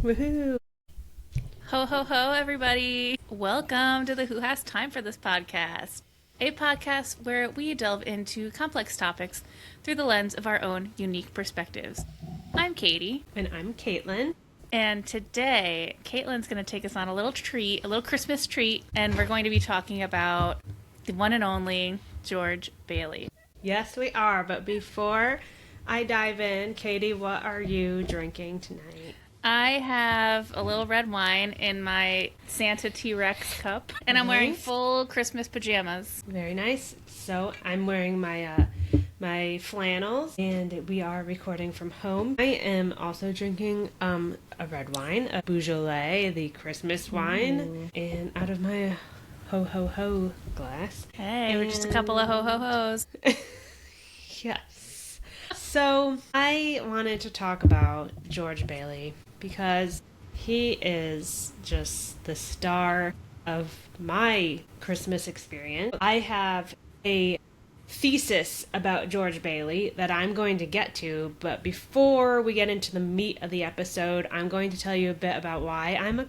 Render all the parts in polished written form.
Woohoo! Ho, ho, ho, everybody. Welcome to the Who Has Time for This podcast, a podcast where we delve into complex topics through the lens of our own unique perspectives. I'm Katie. And I'm Caitlin. And today, Caitlin's going to take us on a little treat, a little Christmas treat, and we're going to be talking about the one and only George Bailey. Yes, we are. But before I dive in, Katie, what are you drinking tonight? I have a little red wine in my Santa T-Rex cup, and I'm wearing full Christmas pajamas. Very nice. So I'm wearing my my flannels, and we are recording from home. I am also drinking a red wine, a Beaujolais, the Christmas wine, and out of my ho ho ho glass. Hey, we're just a couple of ho ho hos. Yes. So I wanted to talk about George Bailey because he is just the star of my Christmas experience. I have a thesis about George Bailey that I'm going to get to, but before we get into the meat of the episode, I'm going to tell you a bit about why I'm a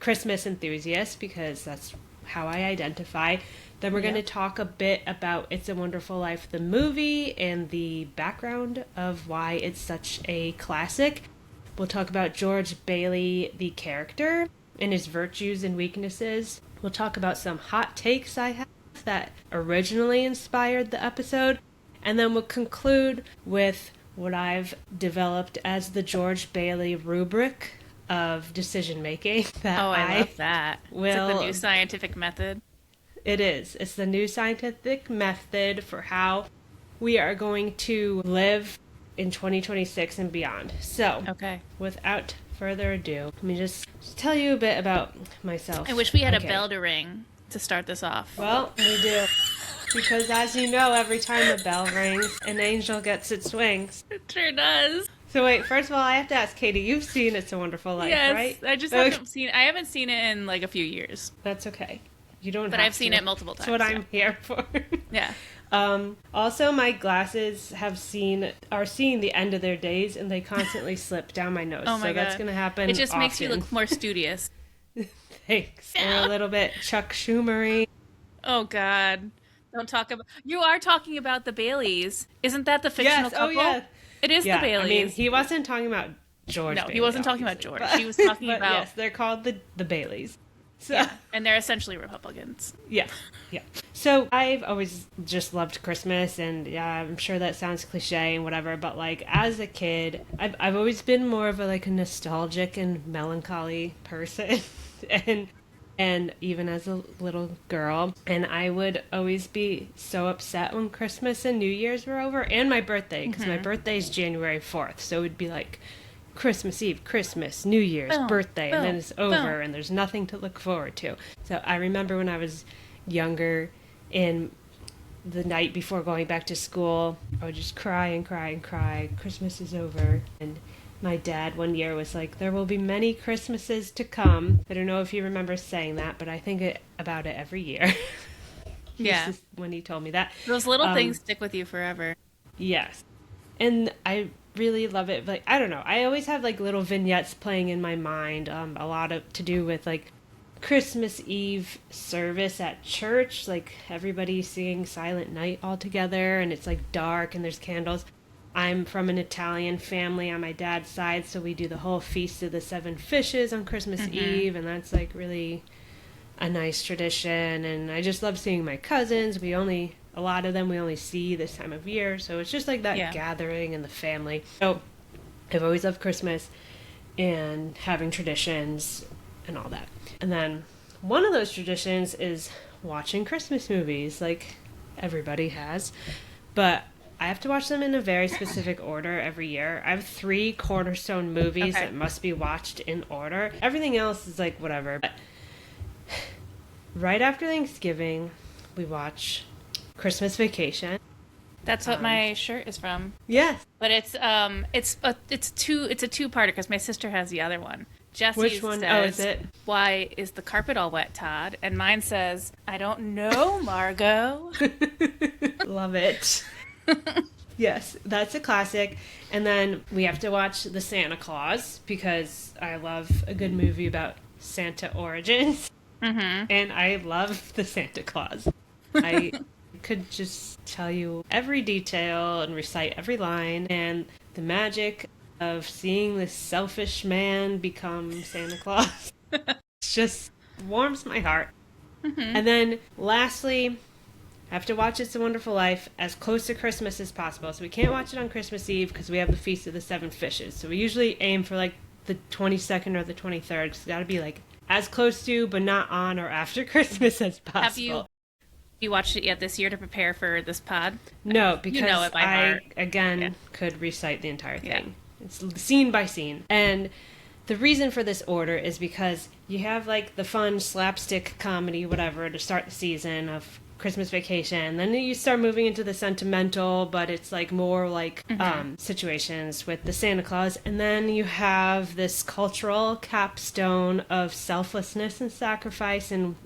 Christmas enthusiast, because that's how I identify. Then we're going to talk a bit about It's a Wonderful Life, the movie, and the background of why it's such a classic. We'll talk about George Bailey, the character, and his virtues and weaknesses. We'll talk about some hot takes I have that originally inspired the episode. And then we'll conclude with what I've developed as the George Bailey rubric of decision making. I love that. It's like the new scientific method. It is. It's the new scientific method for how we are going to live in 2026 and beyond. So, without further ado, let me just tell you a bit about myself. I wish we had a bell to ring to start this off. Well, we do. Because as you know, every time the bell rings, an angel gets its wings. It sure does. So wait, first of all, I have to ask Katie, you've seen It's a Wonderful Life, right? Yes, I haven't seen it in like a few years. That's okay. You don't But I've seen it multiple times. That's what I'm here for. Yeah. Also, my glasses are seeing the end of their days, and they constantly slip down my nose. Oh my God. That's going to happen. It just often. makes you look more studious. Thanks. Yeah. Or a little bit Chuck Schumery. Oh God. Don't talk about. You are talking about the Baileys. Isn't that the fictional couple? Oh yeah. It is the Baileys. I mean, he wasn't talking about George. No, Bailey, he wasn't talking about George. He was talking about. Yes, they're called the Baileys. So, yeah, and they're essentially Republicans. Yeah. So I've always just loved Christmas, and I'm sure that sounds cliche and whatever, but like as a kid, I've always been more of a nostalgic and melancholy person, and even as a little girl, and I would always be so upset when Christmas and New Year's were over, and my birthday, because my birthday is January 4th, so it would be like Christmas Eve, Christmas, New Year's, birthday, and then it's over, and there's nothing to look forward to. So I remember when I was younger, in the night before going back to school, I would just cry and cry and cry. Christmas is over. And my dad one year was like, there will be many Christmases to come. I don't know if you remember saying that, but I think about it every year. Yeah. When he told me that. Those little things stick with you forever. Yes. And I really love it. Like, I don't know. I always have like little vignettes playing in my mind. A lot of to do with like Christmas Eve service at church. Like everybody singing Silent Night all together, and it's like dark and there's candles. I'm from an Italian family on my dad's side, so we do the whole Feast of the Seven Fishes on Christmas Eve, and that's like really a nice tradition. And I just love seeing my cousins. A lot of them we only see this time of year, so it's just like that gathering and the family. So I've always loved Christmas and having traditions and all that. And then one of those traditions is watching Christmas movies, like everybody has. But I have to watch them in a very specific order every year. I have 3 cornerstone movies that must be watched in order. Everything else is like whatever. But right after Thanksgiving, we watch Christmas Vacation. That's what my shirt is from. Yes. But it's a two-parter because my sister has the other one. Jesse's Which one? says, is it? Why is the carpet all wet, Todd? And mine says, I don't know, Margot. Love it. Yes, that's a classic. And then we have to watch The Santa Claus because I love a good movie about Santa origins. Mm-hmm. And I love The Santa Claus. I could just tell you every detail and recite every line. And the magic of seeing this selfish man become Santa Claus just warms my heart. Mm-hmm. And then lastly, I have to watch It's a Wonderful Life as close to Christmas as possible. So we can't watch it on Christmas Eve because we have the Feast of the Seven Fishes. So we usually aim for like the 22nd or the 23rd because it's got to be like as close to, but not on or after Christmas as possible. Have you watched it yet this year to prepare for this pod? No, because you know it by heart. Could recite the entire thing. Yeah. It's scene by scene. And the reason for this order is because you have like the fun slapstick comedy, whatever, to start the season of Christmas Vacation. Then you start moving into the sentimental, but it's like more like situations with the Santa Claus. And then you have this cultural capstone of selflessness and sacrifice and,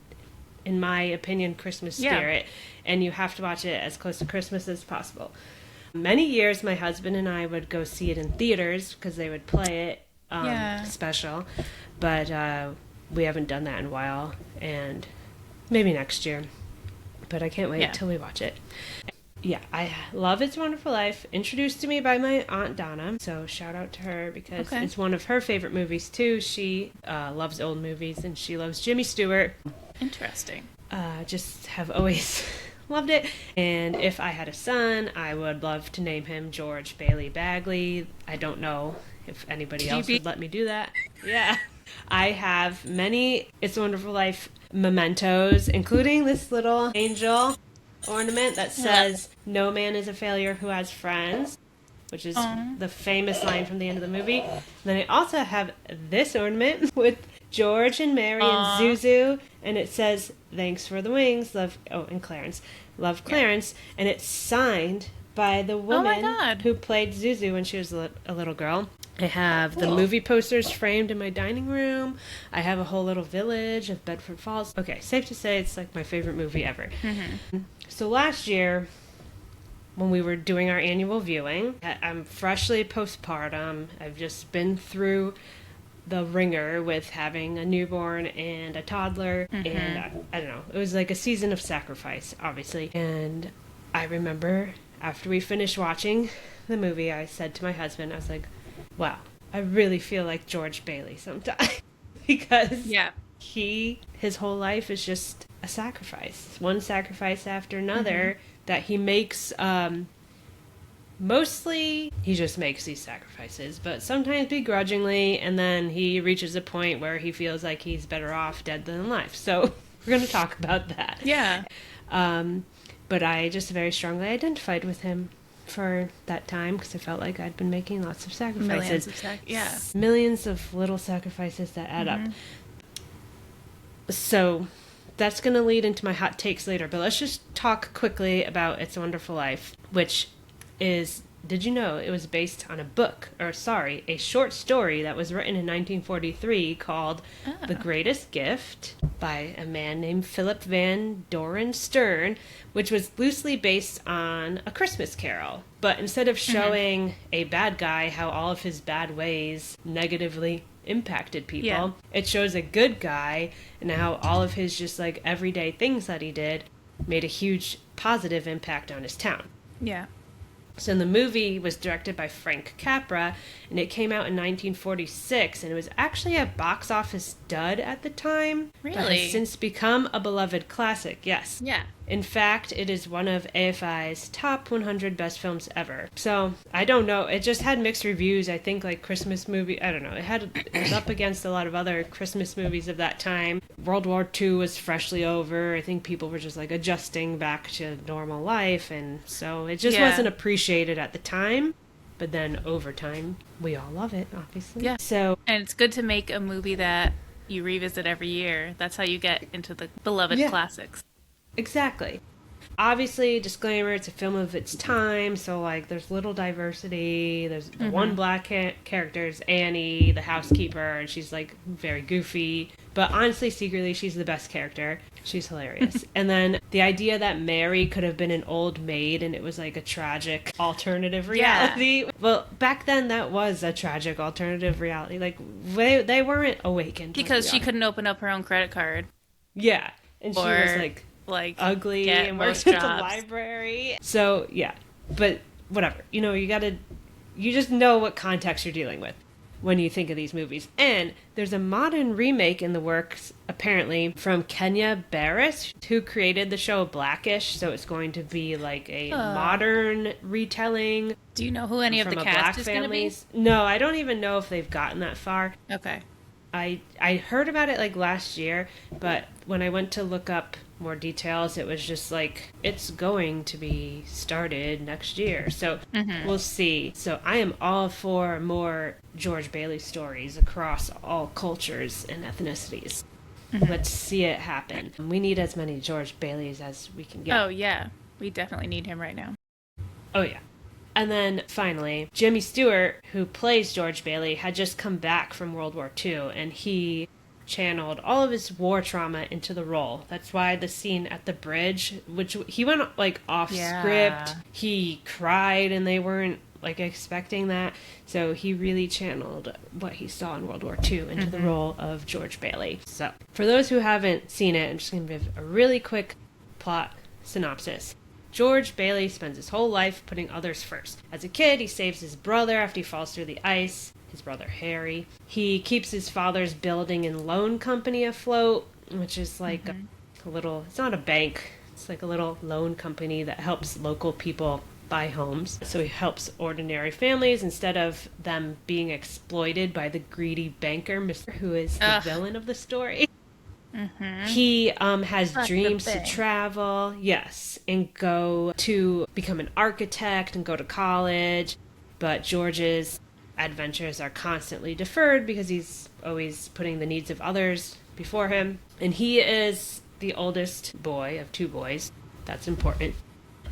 in my opinion, Christmas spirit. And you have to watch it as close to Christmas as possible. Many years, my husband and I would go see it in theaters because they would play it special. But we haven't done that in a while. And maybe next year. But I can't wait till we watch it. Yeah, I love It's a Wonderful Life. Introduced to me by my Aunt Donna. So shout out to her because it's one of her favorite movies too. She loves old movies and she loves Jimmy Stewart. Interesting. Just have always loved it. And if I had a son, I would love to name him George Bailey Bagley. I don't know if anybody else would let me do that. Yeah. I have many It's a Wonderful Life mementos, including this little angel ornament that says, "No man is a failure who has friends," which is the famous line from the end of the movie. And then I also have this ornament with George and Mary and Zuzu, and it says, "Thanks for the wings, love," and Clarence, "Love Clarence," and it's signed by the woman who played Zuzu when she was a little girl. I have the movie posters framed in my dining room. I have a whole little village of Bedford Falls. Okay, safe to say it's like my favorite movie ever. Mm-hmm. So last year, when we were doing our annual viewing, I'm freshly postpartum. I've just been through the ringer with having a newborn and a toddler. And I don't know, it was like a season of sacrifice, obviously. And I remember after we finished watching the movie, I said to my husband, I was like, wow, I really feel like George Bailey sometimes because his whole life is just a sacrifice, one sacrifice after another that he makes. Mostly he just makes these sacrifices, but sometimes begrudgingly, and then he reaches a point where he feels like he's better off dead than alive. So we're going to talk about that. Yeah. But I just very strongly identified with him for that time because I felt like I'd been making lots of sacrifices. Millions of little sacrifices that add up. So that's going to lead into my hot takes later, but let's just talk quickly about It's a Wonderful Life, which is, did you know it was based on a short story that was written in 1943 called The Greatest Gift by a man named Philip Van Doren Stern, which was loosely based on A Christmas Carol. But instead of showing a bad guy how all of his bad ways negatively impacted people, it shows a good guy and how all of his just like everyday things that he did made a huge positive impact on his town. Yeah. So the movie was directed by Frank Capra, and it came out in 1946, and it was actually a box office dud at the time. Really? But has since become a beloved classic, yes. Yeah. In fact, it is one of AFI's top 100 best films ever. So, I don't know. It just had mixed reviews. I think, like, Christmas movie, I don't know. It was up against a lot of other Christmas movies of that time. World War II was freshly over. I think people were just, like, adjusting back to normal life. And so it just wasn't appreciated at the time. But then over time, we all love it, obviously. Yeah. So, and it's good to make a movie that you revisit every year. That's how you get into the beloved classics. Exactly. obviously, disclaimer, it's a film of its time, so, like, there's little diversity. There's the one black character is Annie, the housekeeper, and she's, like, very goofy. But honestly, secretly, she's the best character. She's hilarious. And then the idea that Mary could have been an old maid and it was, like, a tragic alternative reality. Yeah. Well, back then, that was a tragic alternative reality. Like, they weren't awakened. Because she couldn't open up her own credit card. Yeah. And she was, like ugly and worked at the library. So, yeah. But whatever. You know, you just know what context you're dealing with when you think of these movies. And there's a modern remake in the works, apparently, from Kenya Barris, who created the show Blackish. So it's going to be like a modern retelling. Do you know who any of the cast is going to be? No, I don't even know if they've gotten that far. Okay. I heard about it like last year, but when I went to look up more details, it was just like, it's going to be started next year. So we'll see. So I am all for more George Bailey stories across all cultures and ethnicities. Let's see it happen. We need as many George Baileys as we can get. Oh, yeah. We definitely need him right now. Oh, yeah. And then, finally, Jimmy Stewart, who plays George Bailey, had just come back from World War II, and he channeled all of his war trauma into the role. That's why the scene at the bridge, which he went, like, off script, he cried, and they weren't, like, expecting that. So he really channeled what he saw in World War II into the role of George Bailey. So, for those who haven't seen it, I'm just going to give a really quick plot synopsis. George Bailey spends his whole life putting others first. As a kid, he saves his brother after he falls through the ice, his brother Harry. He keeps his father's building and loan company afloat, which is like a little, it's not a bank, it's like a little loan company that helps local people buy homes. So he helps ordinary families instead of them being exploited by the greedy banker, who is the villain of the story. He has dreams to travel, and go to become an architect and go to college, but George's adventures are constantly deferred because he's always putting the needs of others before him. And he is the oldest boy of two boys. That's important.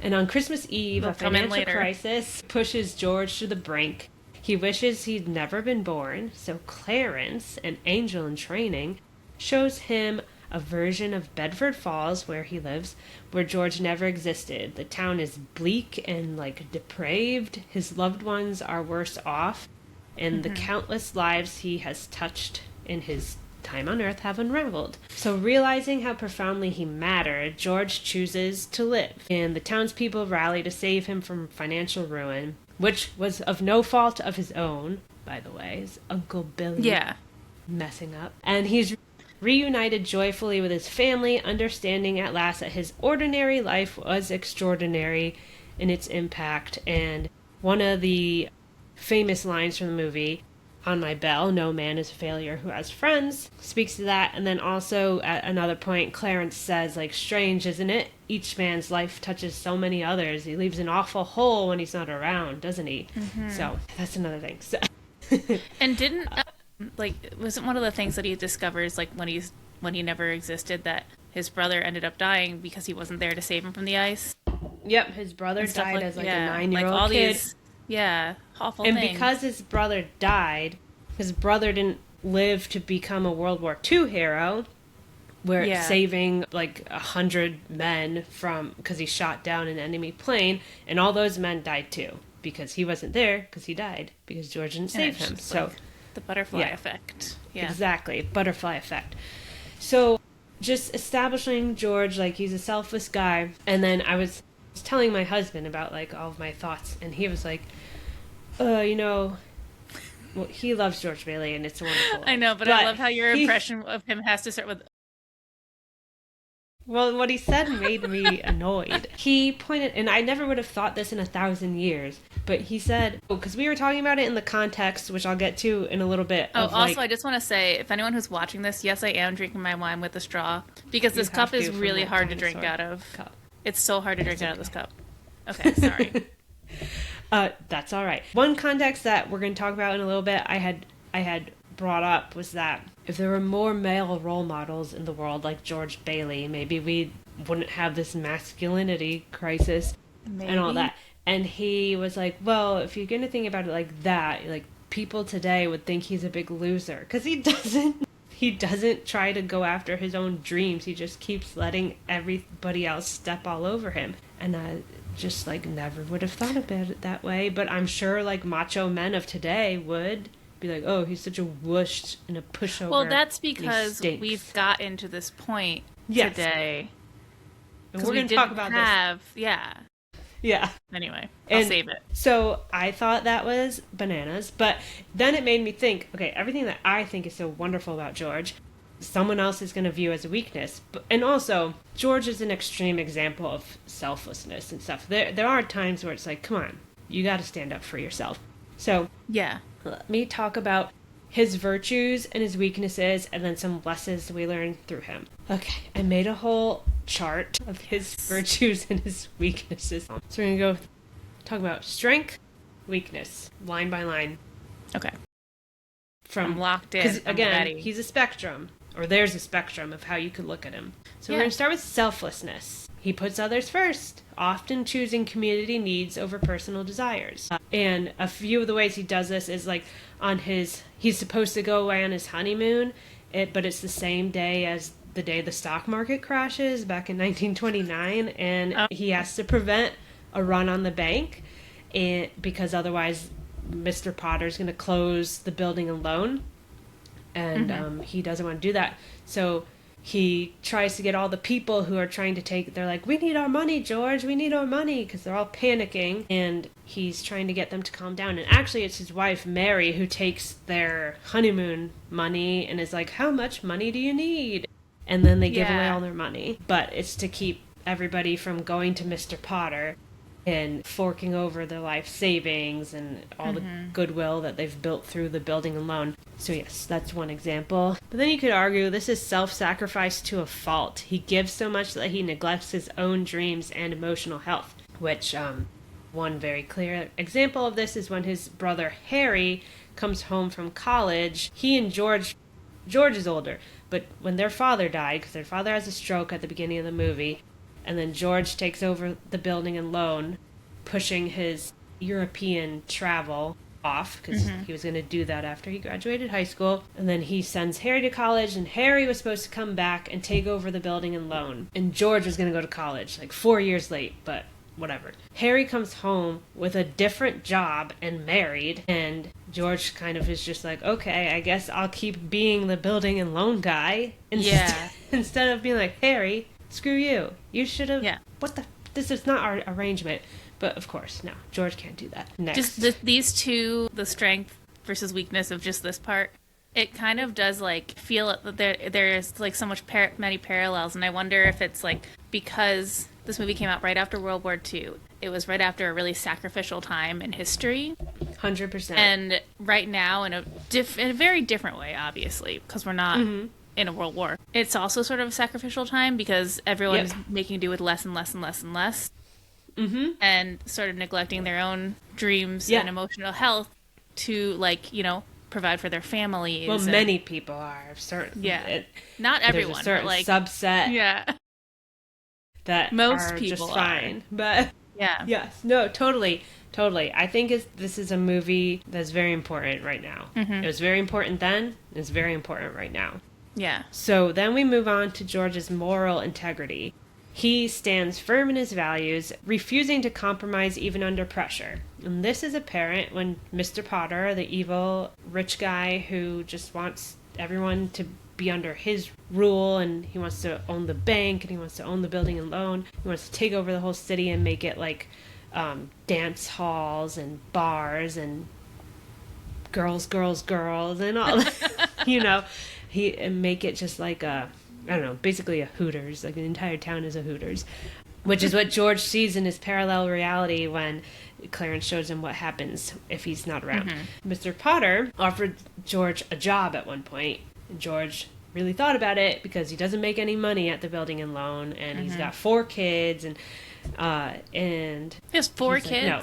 And on Christmas Eve, a financial crisis pushes George to the brink. He wishes he'd never been born, so Clarence, an angel in training, shows him a version of Bedford Falls, where he lives, where George never existed. The town is bleak and, like, depraved. His loved ones are worse off, and the countless lives he has touched in his time on Earth have unraveled. So realizing how profoundly he mattered, George chooses to live, and the townspeople rally to save him from financial ruin, which was of no fault of his own, by the way. His Uncle Billy messing up. And he's reunited joyfully with his family, understanding at last that his ordinary life was extraordinary in its impact. And one of the famous lines from the movie, "On my bell, no man is a failure who has friends," speaks to that. And then also at another point, Clarence says, like, strange, isn't it? Each man's life touches so many others. He leaves an awful hole when he's not around, doesn't he? So that's another thing. So. And didn't... wasn't one of the things that he discovers, like, when he never existed, that his brother ended up dying because he wasn't there to save him from the ice? Yep, his brother died as, like, a 9-year-old kid. These, awful and things. Because his brother died, his brother didn't live to become a World War II hero, where saving, like, 100 men because he shot down an enemy plane, and all those men died too, because he wasn't there, because he died, because George didn't save him. So... Like, the butterfly effect. Yeah. Exactly. Butterfly effect. So just establishing George, like, he's a selfless guy. And then I was telling my husband about, like, all of my thoughts. And he was like, well, he loves George Bailey and it's wonderful. I know, but I love how your impression of him has to start with... Well, what he said made me annoyed. He pointed, and I never would have thought this in 1,000 years, but he said, because we were talking about it in the context, which I'll get to in a little bit. Also, I just want to say, if anyone who's watching this, yes, I am drinking my wine with a straw, because this cup is really hard to drink out of. It's so hard to drink out of this cup. Okay, sorry. That's all right. One context that we're going to talk about in a little bit, I had brought up was that if there were more male role models in the world like George Bailey, maybe we'd wouldn't have this masculinity crisis Maybe. and all that. And he was like, well, if you're going to think about it like that, like, people today would think he's a big loser. Because he doesn't try to go after his own dreams. He just keeps letting everybody else step all over him. And I just, like, never would have thought about it that way. But I'm sure, like, macho men of today would be like, oh, he's such a whoosh and a pushover. Well, that's because we've gotten to this point today. And we're going to talk about this. Yeah. Yeah. Anyway, I'll save it. So I thought that was bananas, but then it made me think, okay, everything that I think is so wonderful about George, someone else is going to view as a weakness. And also, George is an extreme example of selflessness and stuff. There are times where it's like, come on, you got to stand up for yourself. So yeah, let me talk about his virtues and his weaknesses, and then some lessons we learned through him. Okay, I made a whole chart of his virtues and his weaknesses. So we're going to go talk about strength, weakness, line by line. Okay. I'm locked in. Because, again, ready. He's a spectrum, or there's a spectrum of how you could look at him. So we're going to start with selflessness. He puts others first, often choosing community needs over personal desires. And a few of the ways he does this is like he's supposed to go away on his honeymoon, but it's the same day as the day the stock market crashes back in 1929, and he has to prevent a run on the bank, because otherwise Mr. Potter's going to close the building and loan, and he doesn't want to do that. So he tries to get all the people who are trying to they're like, we need our money, George, we need our money, because they're all panicking, and he's trying to get them to calm down. And actually it's his wife, Mary, who takes their honeymoon money and is like, how much money do you need? And then they give away all their money. But it's to keep everybody from going to Mr. Potter and forking over their life savings and all the goodwill that they've built through the building and loan. So yes, that's one example. But then you could argue this is self-sacrifice to a fault. He gives so much that he neglects his own dreams and emotional health, which one very clear example of this is when his brother Harry comes home from college. He and George is older, but when their father died, because their father has a stroke at the beginning of the movie, and then George takes over the building and loan, pushing his European travel off, because he was going to do that after he graduated high school. And then he sends Harry to college, and Harry was supposed to come back and take over the building and loan. And George was going to go to college, like 4 years late, but whatever. Harry comes home with a different job and married, and George kind of is just like, okay, I guess I'll keep being the building and loan guy. Instead of being like, Harry, screw you. You should have... Yeah. This is not our arrangement. But, of course, no. George can't do that. Next. Just these two, the strength versus weakness of just this part, it kind of does, like, feel that there's, like, so many parallels. And I wonder if it's, like, because this movie came out right after World War II. It was right after a really sacrificial time in history. 100%. And right now, in a very different way, obviously, because we're not... in a world war. It's also sort of a sacrificial time because everyone's making do with less and less and less and less. And sort of neglecting their own dreams and emotional health to, like, you know, provide for their families. Well, many people are. Not everyone. There's a certain but, like, subset that most are people just fine. But yes. No, totally. I think this is a movie that's very important right now. It was very important then. It's very important right now. Yeah. So then we move on to George's moral integrity. He stands firm in his values, refusing to compromise even under pressure. And this is apparent when Mr. Potter, the evil rich guy who just wants everyone to be under his rule, and he wants to own the bank, and he wants to own the building and loan. He wants to take over the whole city and make it like dance halls and bars and girls, and all that, you know. And make it just like I don't know, basically a Hooters. Like, the entire town is a Hooters. Which is what George sees in his parallel reality when Clarence shows him what happens if he's not around. Mr. Potter offered George a job at one point. And George really thought about it because he doesn't make any money at the building and loan. And he's got 4 kids. And he has 4 kids? Like, no.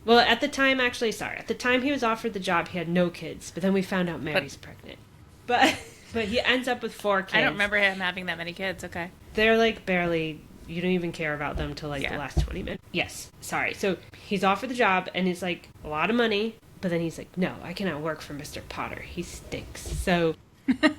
Well, at the time he was offered the job, he had no kids. But then we found out Mary's pregnant. But he ends up with 4 kids. I don't remember him having that many kids. Okay. They're like barely You don't even care about them till like the last 20 minutes. Yes, sorry. So he's offered the job, and it's like a lot of money, but then he's like, no, I cannot work for Mr. Potter. He stinks. So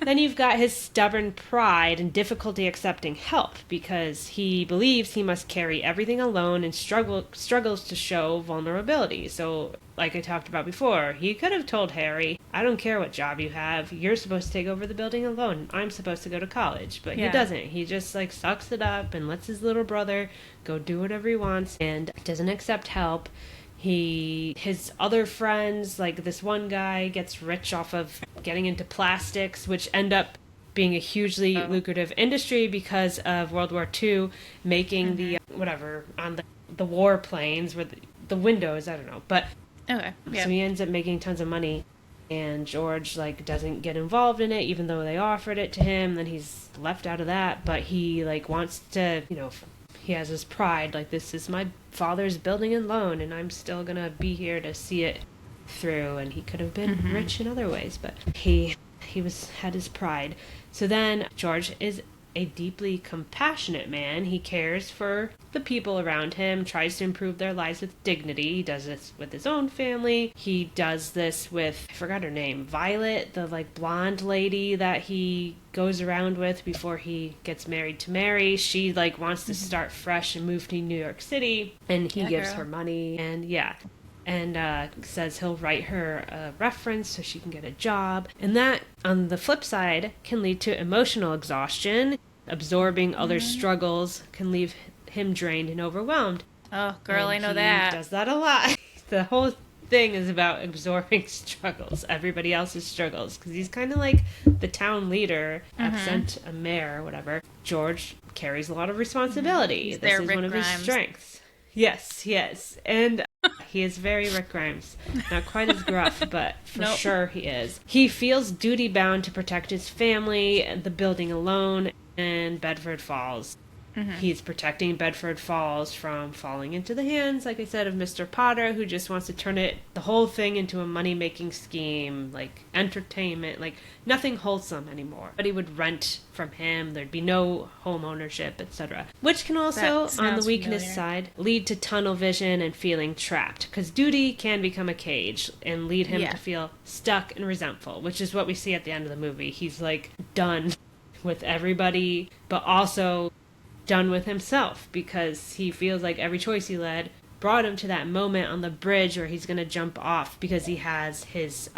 then you've got his stubborn pride and difficulty accepting help because he believes he must carry everything alone and struggles to show vulnerability. So, like I talked about before, he could have told Harry, I don't care what job you have, you're supposed to take over the building alone. I'm supposed to go to college. But he doesn't. He just like sucks it up and lets his little brother go do whatever he wants and doesn't accept help. His other friends, like this one guy, gets rich off of getting into plastics, which end up being a hugely lucrative industry because of World War II, making the, whatever, on the warplanes, where the windows, I don't know. But, so he ends up making tons of money, and George, like, doesn't get involved in it, even though they offered it to him, then he's left out of that, but he, like, wants to, you know, he has his pride, like, this is my father's building and loan, and I'm still gonna be here to see it through. And he could have been rich in other ways, but he had his pride. So then George is a deeply compassionate man. He cares for the people around him, tries to improve their lives with dignity. He does this with his own family. He does this with, I forgot her name, Violet, the like blonde lady that he goes around with before he gets married to Mary. She like wants to start fresh and move to New York City, and he gives her money, and says he'll write her a reference so she can get a job. And that, on the flip side, can lead to emotional exhaustion. Absorbing others' struggles can leave him drained and overwhelmed. Oh, girl, and I know that. He does that a lot. The whole thing is about absorbing struggles, everybody else's struggles, because he's kind of like the town leader, absent a mayor or whatever. George carries a lot of responsibility. This is one of his strengths. Yes. And he is very Rick Grimes. Not quite as gruff, but for sure he is. He feels duty-bound to protect his family, the building alone, and Bedford Falls. He's protecting Bedford Falls from falling into the hands, like I said, of Mr. Potter, who just wants to turn the whole thing into a money-making scheme, like entertainment, like nothing wholesome anymore. But he would rent from him, there'd be no home ownership, etc. Which can also, on the weakness side, lead to tunnel vision and feeling trapped, because duty can become a cage and lead him to feel stuck and resentful, which is what we see at the end of the movie. He's like done with everybody, but also done with himself, because he feels like every choice he led brought him to that moment on the bridge where he's going to jump off, because he has his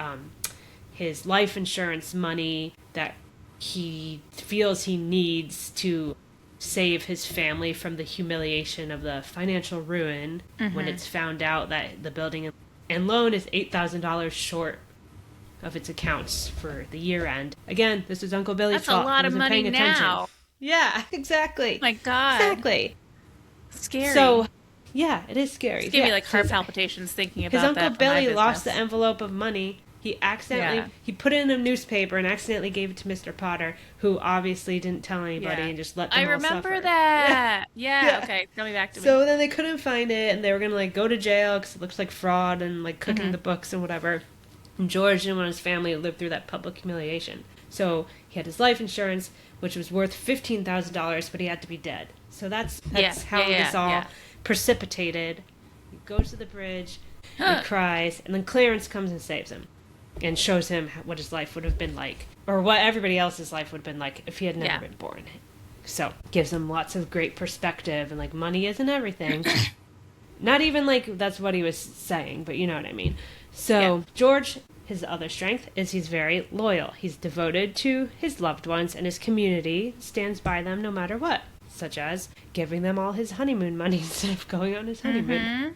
life insurance money that he feels he needs to save his family from the humiliation of the financial ruin when it's found out that the building and loan is $8,000 short of its accounts for the year end. Again, this is Uncle Billy's fault. That's a lot of money now. Yeah, exactly. My God. Exactly. Scary. So, yeah, it is scary. It's giving me like heart palpitations thinking about that. His Uncle Billy lost the envelope of money. He accidentally, he put it in a newspaper and accidentally gave it to Mr. Potter, who obviously didn't tell anybody and just let them all suffer. I remember that. Yeah. Okay. Tell me back to me. So then they couldn't find it, and they were going to like go to jail because it looks like fraud and like cooking the books and whatever. And George didn't want his family to live through that public humiliation. So he had his life insurance, which was worth $15,000, but he had to be dead. So that's how this all precipitated. He goes to the bridge, he cries, and then Clarence comes and saves him and shows him what his life would have been like, or what everybody else's life would have been like if he had never been born. So gives him lots of great perspective, and like money isn't everything. Not even like that's what he was saying, but you know what I mean. So George, his other strength is he's very loyal. He's devoted to his loved ones, and his community stands by them no matter what, such as giving them all his honeymoon money instead of going on his honeymoon.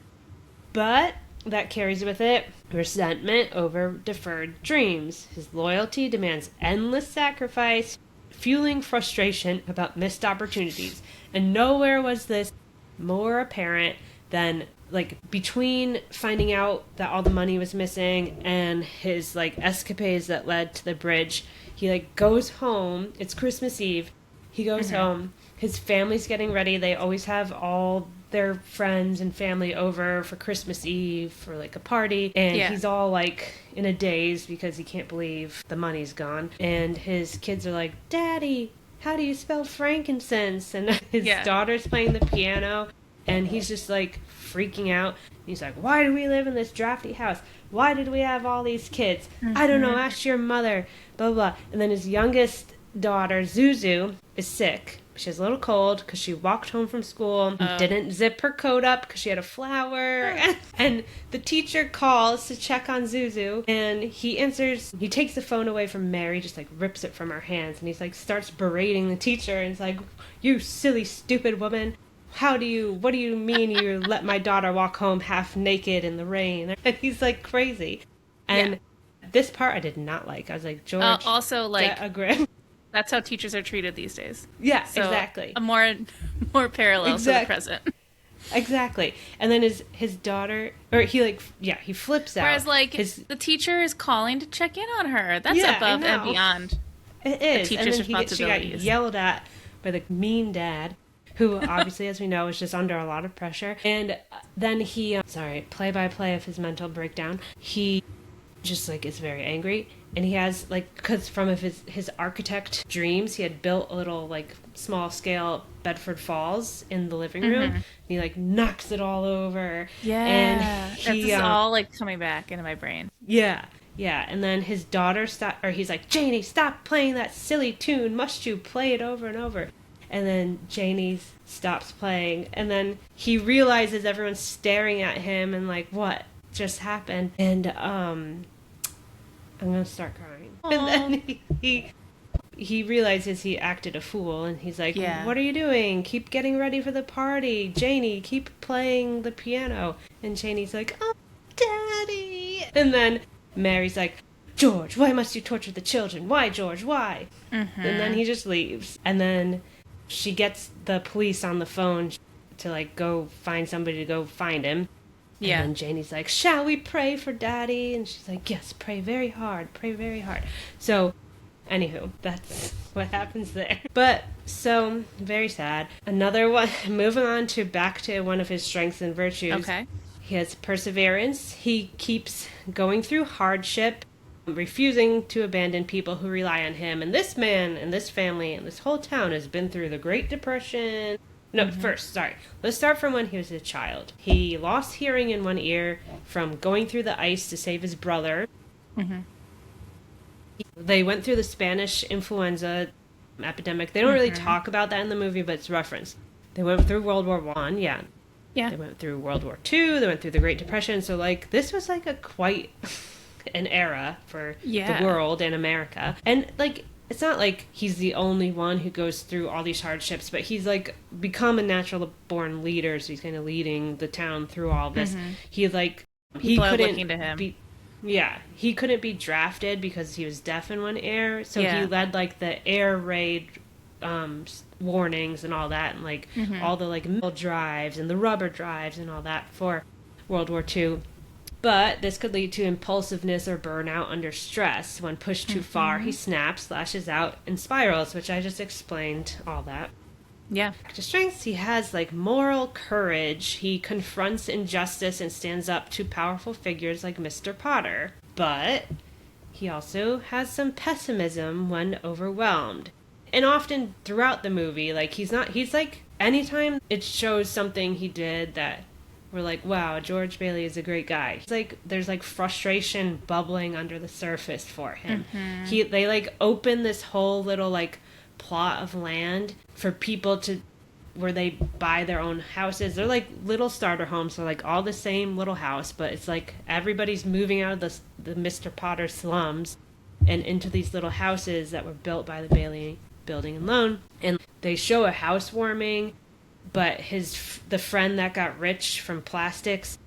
But that carries with it resentment over deferred dreams. His loyalty demands endless sacrifice, fueling frustration about missed opportunities. And nowhere was this more apparent than like between finding out that all the money was missing and his like escapades that led to the bridge. He like goes home. It's Christmas Eve. He goes home. His family's getting ready. They always have all their friends and family over for Christmas Eve for like a party, and he's all like in a daze because he can't believe the money's gone. And his kids are like, Daddy, how do you spell frankincense? And his Yeah. daughter's playing the piano, and he's just like freaking out. He's like, why do we live in this drafty house? Why did we have all these kids? I don't know, ask your mother, blah, blah. And then his youngest daughter, Zuzu, is sick. She has a little cold because she walked home from school, didn't zip her coat up because she had a flower. And the teacher calls to check on Zuzu, and he answers. He takes the phone away from Mary, just like rips it from her hands, and he's like starts berating the teacher, and he's like, you silly, stupid woman. What do you mean you let my daughter walk home half naked in the rain? And he's like crazy. And this part I did not like. I was like, George, also, like, get a grip. That's how teachers are treated these days. Yeah, So, exactly. A more parallel to the present. Exactly. And then his daughter, or he flips out. Whereas, like, the teacher is calling to check in on her. That's above and beyond. It is. The teacher's and then she got yelled at by the mean dad, who obviously, as we know, is just under a lot of pressure. And then he, play-by-play of his mental breakdown, he just, like, is very angry. And he has, like, because from his architect dreams, he had built a little, like, small-scale Bedford Falls in the living room. And he, like, knocks it all over. Yeah. And this is all, like, coming back into my brain. Yeah. Yeah. And then his daughter he's like, Janie, stop playing that silly tune. Must you play it over and over? And then Janie stops playing. And then he realizes everyone's staring at him and, like, what just happened? And, I'm going to start crying. Aww. And then he realizes he acted a fool, and he's like, what are you doing? Keep getting ready for the party. Janie, keep playing the piano. And Janie's like, oh, Daddy. And then Mary's like, George, why must you torture the children? Why, George, why? And then he just leaves. And then she gets the police on the phone to, like, go find somebody to go find him. Yeah. And then Janie's like, shall we pray for Daddy? And she's like, yes, pray very hard. Pray very hard. So, anywho, that's what happens there. But, so, very sad. Another one, moving on to back to one of his strengths and virtues. Okay. He has perseverance. He keeps going through hardship, refusing to abandon people who rely on him. And this man and this family and this whole town has been through the Great Depression. No, let's start from when he was a child. He lost hearing in one ear from going through the ice to save his brother. They went through the Spanish influenza epidemic. They don't really talk about that in the movie, but it's referenced. They went through World War I, yeah. They went through World War II. They went through the Great Depression. So, like, this was, like, quite an era for the world and America. And, like, it's not like he's the only one who goes through all these hardships, but he's, like, become a natural born leader, so he's kind of leading the town through all this. He couldn't looking to him. He couldn't be drafted because he was deaf in one ear, so he led, like, the air raid warnings and all that, and, like, all the, like, metal drives and the rubber drives and all that for World War II. But this could lead to impulsiveness or burnout under stress. When pushed too far, he snaps, lashes out, and spirals, which I just explained all that. Yeah. Back to strengths, he has, like, moral courage. He confronts injustice and stands up to powerful figures like Mr. Potter. But he also has some pessimism when overwhelmed. And often throughout the movie, like, he's like, anytime it shows something he did that we're like, wow, George Bailey is a great guy. He's like, there's, like, frustration bubbling under the surface for him. They, like, open this whole little, like, plot of land for people where they buy their own houses. They're, like, little starter homes. They're, like, all the same little house, but it's like everybody's moving out of the Mr. Potter slums and into these little houses that were built by the Bailey Building and Loan. And they show a housewarming, but the friend that got rich from plastics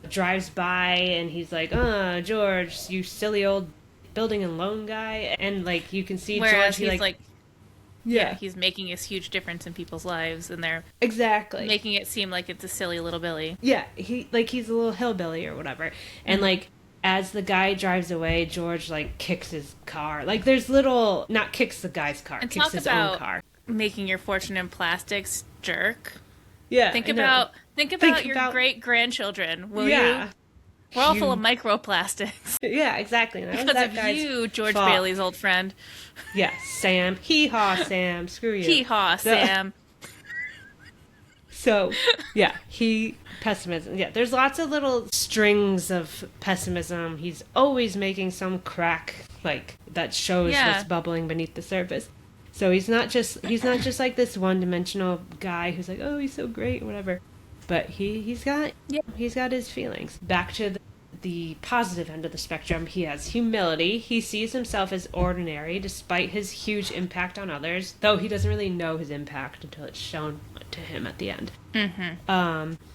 drives by, and he's like, oh, George, you silly old building and loan guy. And, like, you can see Whereas George, he's like he's making a huge difference in people's lives, and they're making it seem like it's a silly little Billy. Yeah, he's a little hillbilly or whatever. And, like, as the guy drives away, George, like, kicks his car. Like, there's not kicks the guy's car, and kicks his own car. Making your fortune in plastics, jerk. Yeah. Think about your great grandchildren, will you? We're all full of microplastics. Yeah, exactly. And that was Because that of guy's you, George fault. Bailey's old friend. Yes, Sam. Hee-haw, Sam. Screw you. Hee-haw, Sam. So, yeah, pessimism. Yeah, there's lots of little strings of pessimism. He's always making some crack, like, that shows what's bubbling beneath the surface. So he's not just like this one-dimensional guy who's like, oh, he's so great, or whatever. But he's got his feelings. Back to the positive end of the spectrum, he has humility. He sees himself as ordinary despite his huge impact on others, though he doesn't really know his impact until it's shown to him at the end.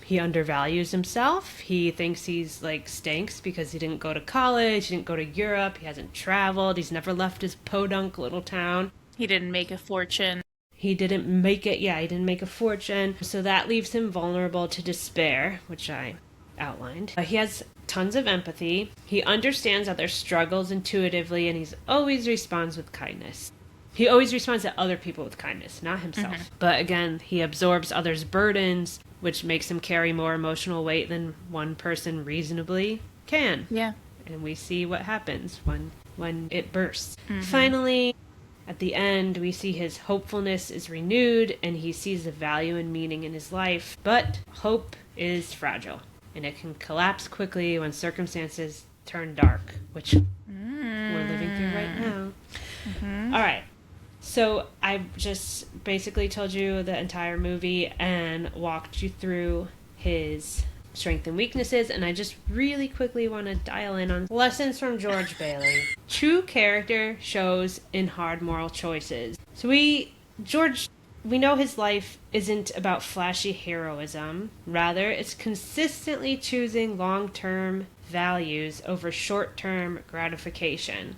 He undervalues himself. He thinks he's like stinks because he didn't go to college, he didn't go to Europe, he hasn't traveled, he's never left his podunk little town. He didn't make a fortune. He didn't make it. Yeah, he didn't make a fortune. So that leaves him vulnerable to despair, which I outlined. He has tons of empathy. He understands other struggles intuitively, and he always responds with kindness. He always responds to other people with kindness, not himself. But again, he absorbs others' burdens, which makes him carry more emotional weight than one person reasonably can. Yeah. And we see what happens when it bursts. Finally, at the end, we see his hopefulness is renewed and he sees the value and meaning in his life. But hope is fragile and it can collapse quickly when circumstances turn dark, which we're living through right now. All right. So I just basically told you the entire movie and walked you through his strengths and weaknesses, and I just really quickly want to dial in on lessons from George Bailey. True character shows in hard moral choices. So we know his life isn't about flashy heroism. Rather, it's consistently choosing long-term values over short-term gratification.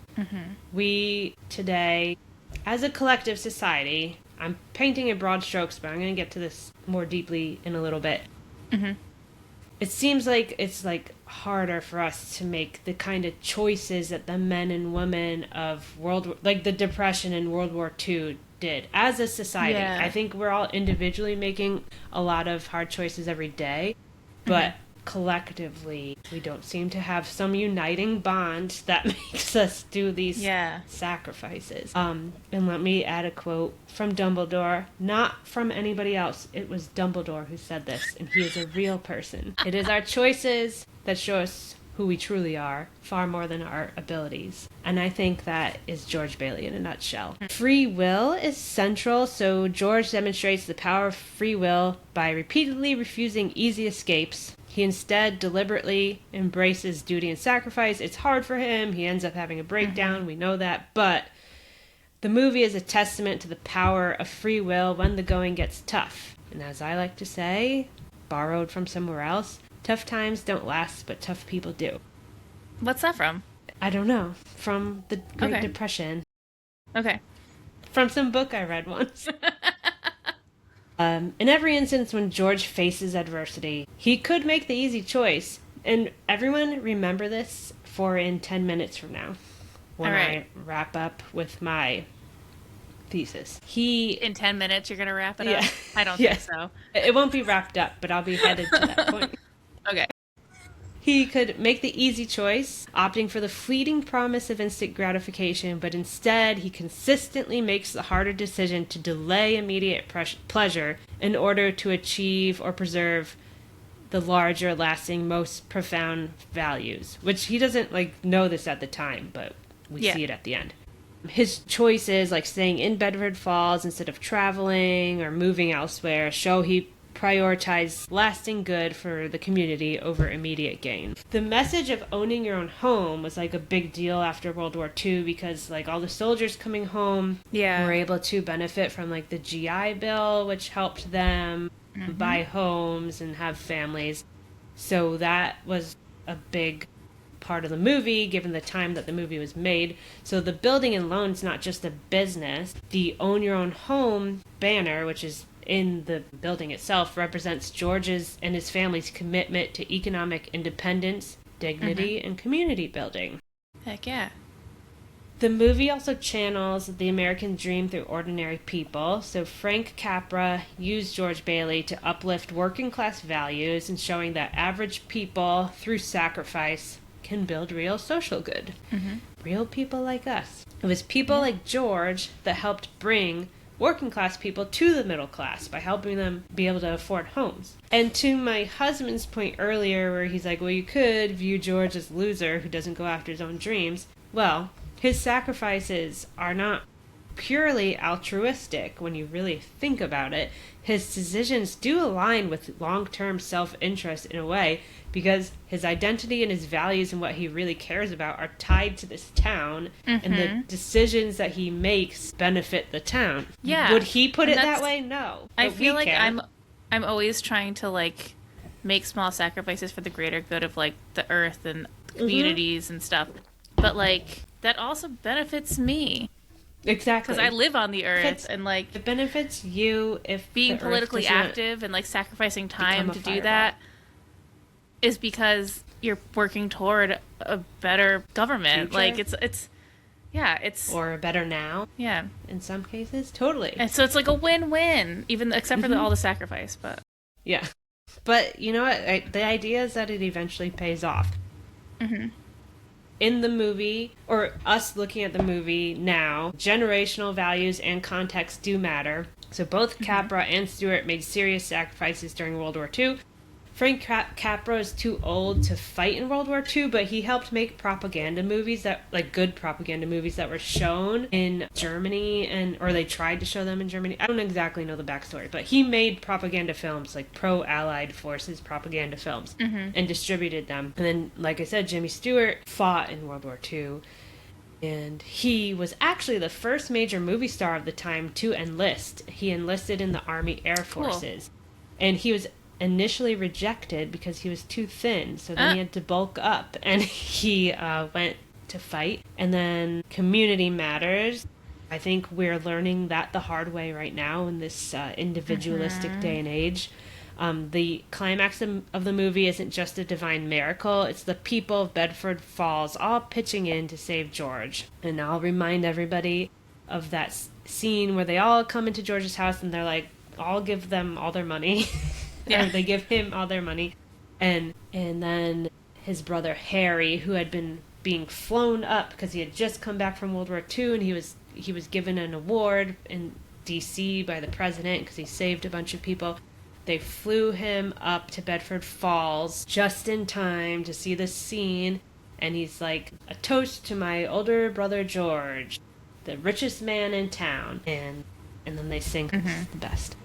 We today, as a collective society, I'm painting in broad strokes, but I'm going to get to this more deeply in a little bit. It seems like it's like harder for us to make the kind of choices that the men and women of like the Depression and World War II did as a society. Yeah. I think we're all individually making a lot of hard choices every day, but collectively we don't seem to have some uniting bond that makes us do these sacrifices. And let me add a quote from Dumbledore, not from anybody else. It was Dumbledore who said this, and he is a real person. It is our choices that show us who we truly are, far more than our abilities. And I think that is George Bailey in a nutshell. Free will is central, so George demonstrates the power of free will by repeatedly refusing easy escapes. He instead deliberately embraces duty and sacrifice. It's hard for him. He ends up having a breakdown. We know that. But the movie is a testament to the power of free will when the going gets tough. And as I like to say, borrowed from somewhere else, tough times don't last, but tough people do. What's that from? I don't know. From the Great Depression. Okay. From some book I read once. In every instance when George faces adversity, he could make the easy choice. And everyone remember this for in 10 minutes from now, when I wrap up with my thesis. In 10 minutes, you're going to wrap it up? I don't think so. It won't be wrapped up, but I'll be headed to that point. Okay. He could make the easy choice, opting for the fleeting promise of instant gratification, but instead he consistently makes the harder decision to delay immediate pleasure in order to achieve or preserve the larger, lasting, most profound values, which he doesn't know this at the time, but we see it at the end. His choices, like staying in Bedford Falls instead of traveling or moving elsewhere, show he prioritized lasting good for the community over immediate gain. The message of owning your own home was a big deal after World War II because all the soldiers coming home were able to benefit from the GI Bill, which helped them buy homes and have families. So that was a big part of the movie, given the time that the movie was made. So the building and loan's not just a business. The Own Your Own Home banner, which is in the building itself, represents George's and his family's commitment to economic independence, dignity, and community building. Heck yeah. The movie also channels the American dream through ordinary people. So Frank Capra used George Bailey to uplift working class values and showing that average people, through sacrifice, can build real social good. Real people like us. It was people like George that helped bring working class people to the middle class by helping them be able to afford homes. And to my husband's point earlier where he's like, well, you could view George as a loser who doesn't go after his own dreams. Well, his sacrifices are not purely altruistic when you really think about it. His decisions do align with long-term self-interest in a way because his identity and his values and what he really cares about are tied to this town, and the decisions that he makes benefit the town. Yeah. Would he put it that way? No. I But feel we like can. I'm always trying to like make small sacrifices for the greater good of like the earth and communities and stuff. But like that also benefits me. Exactly. Because I live on the earth and like it benefits you if being the earth politically does not active and like sacrificing time become a to do fireball. that is because you're working toward a better government. Future? Like it's or better now yeah. in some cases. Totally. And so it's like a win-win, even except for all the sacrifice. But Yeah. But you know what? The idea is that it eventually pays off. In the movie, or us looking at the movie now, generational values and context do matter. So both Capra and Stewart made serious sacrifices during World War II. Frank Capra is too old to fight in World War II, but he helped make propaganda movies that, like good propaganda movies that were shown in Germany, or they tried to show them in Germany. I don't exactly know the backstory, but he made propaganda films, like pro-Allied forces propaganda films, and distributed them. And then, like I said, Jimmy Stewart fought in World War II. And he was actually the first major movie star of the time to enlist. He enlisted in the Army Air Forces. And he was initially rejected because he was too thin, so then he had to bulk up, and he went to fight. And then community matters. I think we're learning that the hard way right now in this individualistic day and age. The climax of the movie isn't just a divine miracle, it's the people of Bedford Falls all pitching in to save George. And I'll remind everybody of that scene where they all come into George's house and they're like, I'll give them all their money. Yeah. Or they give him all their money. And then his brother Harry, who had been being flown up because he had just come back from World War II, and he was given an award in D.C. by the president because he saved a bunch of people. They flew him up to Bedford Falls just in time to see this scene, and he's like, a toast to my older brother George, the richest man in town. And then they sing the best.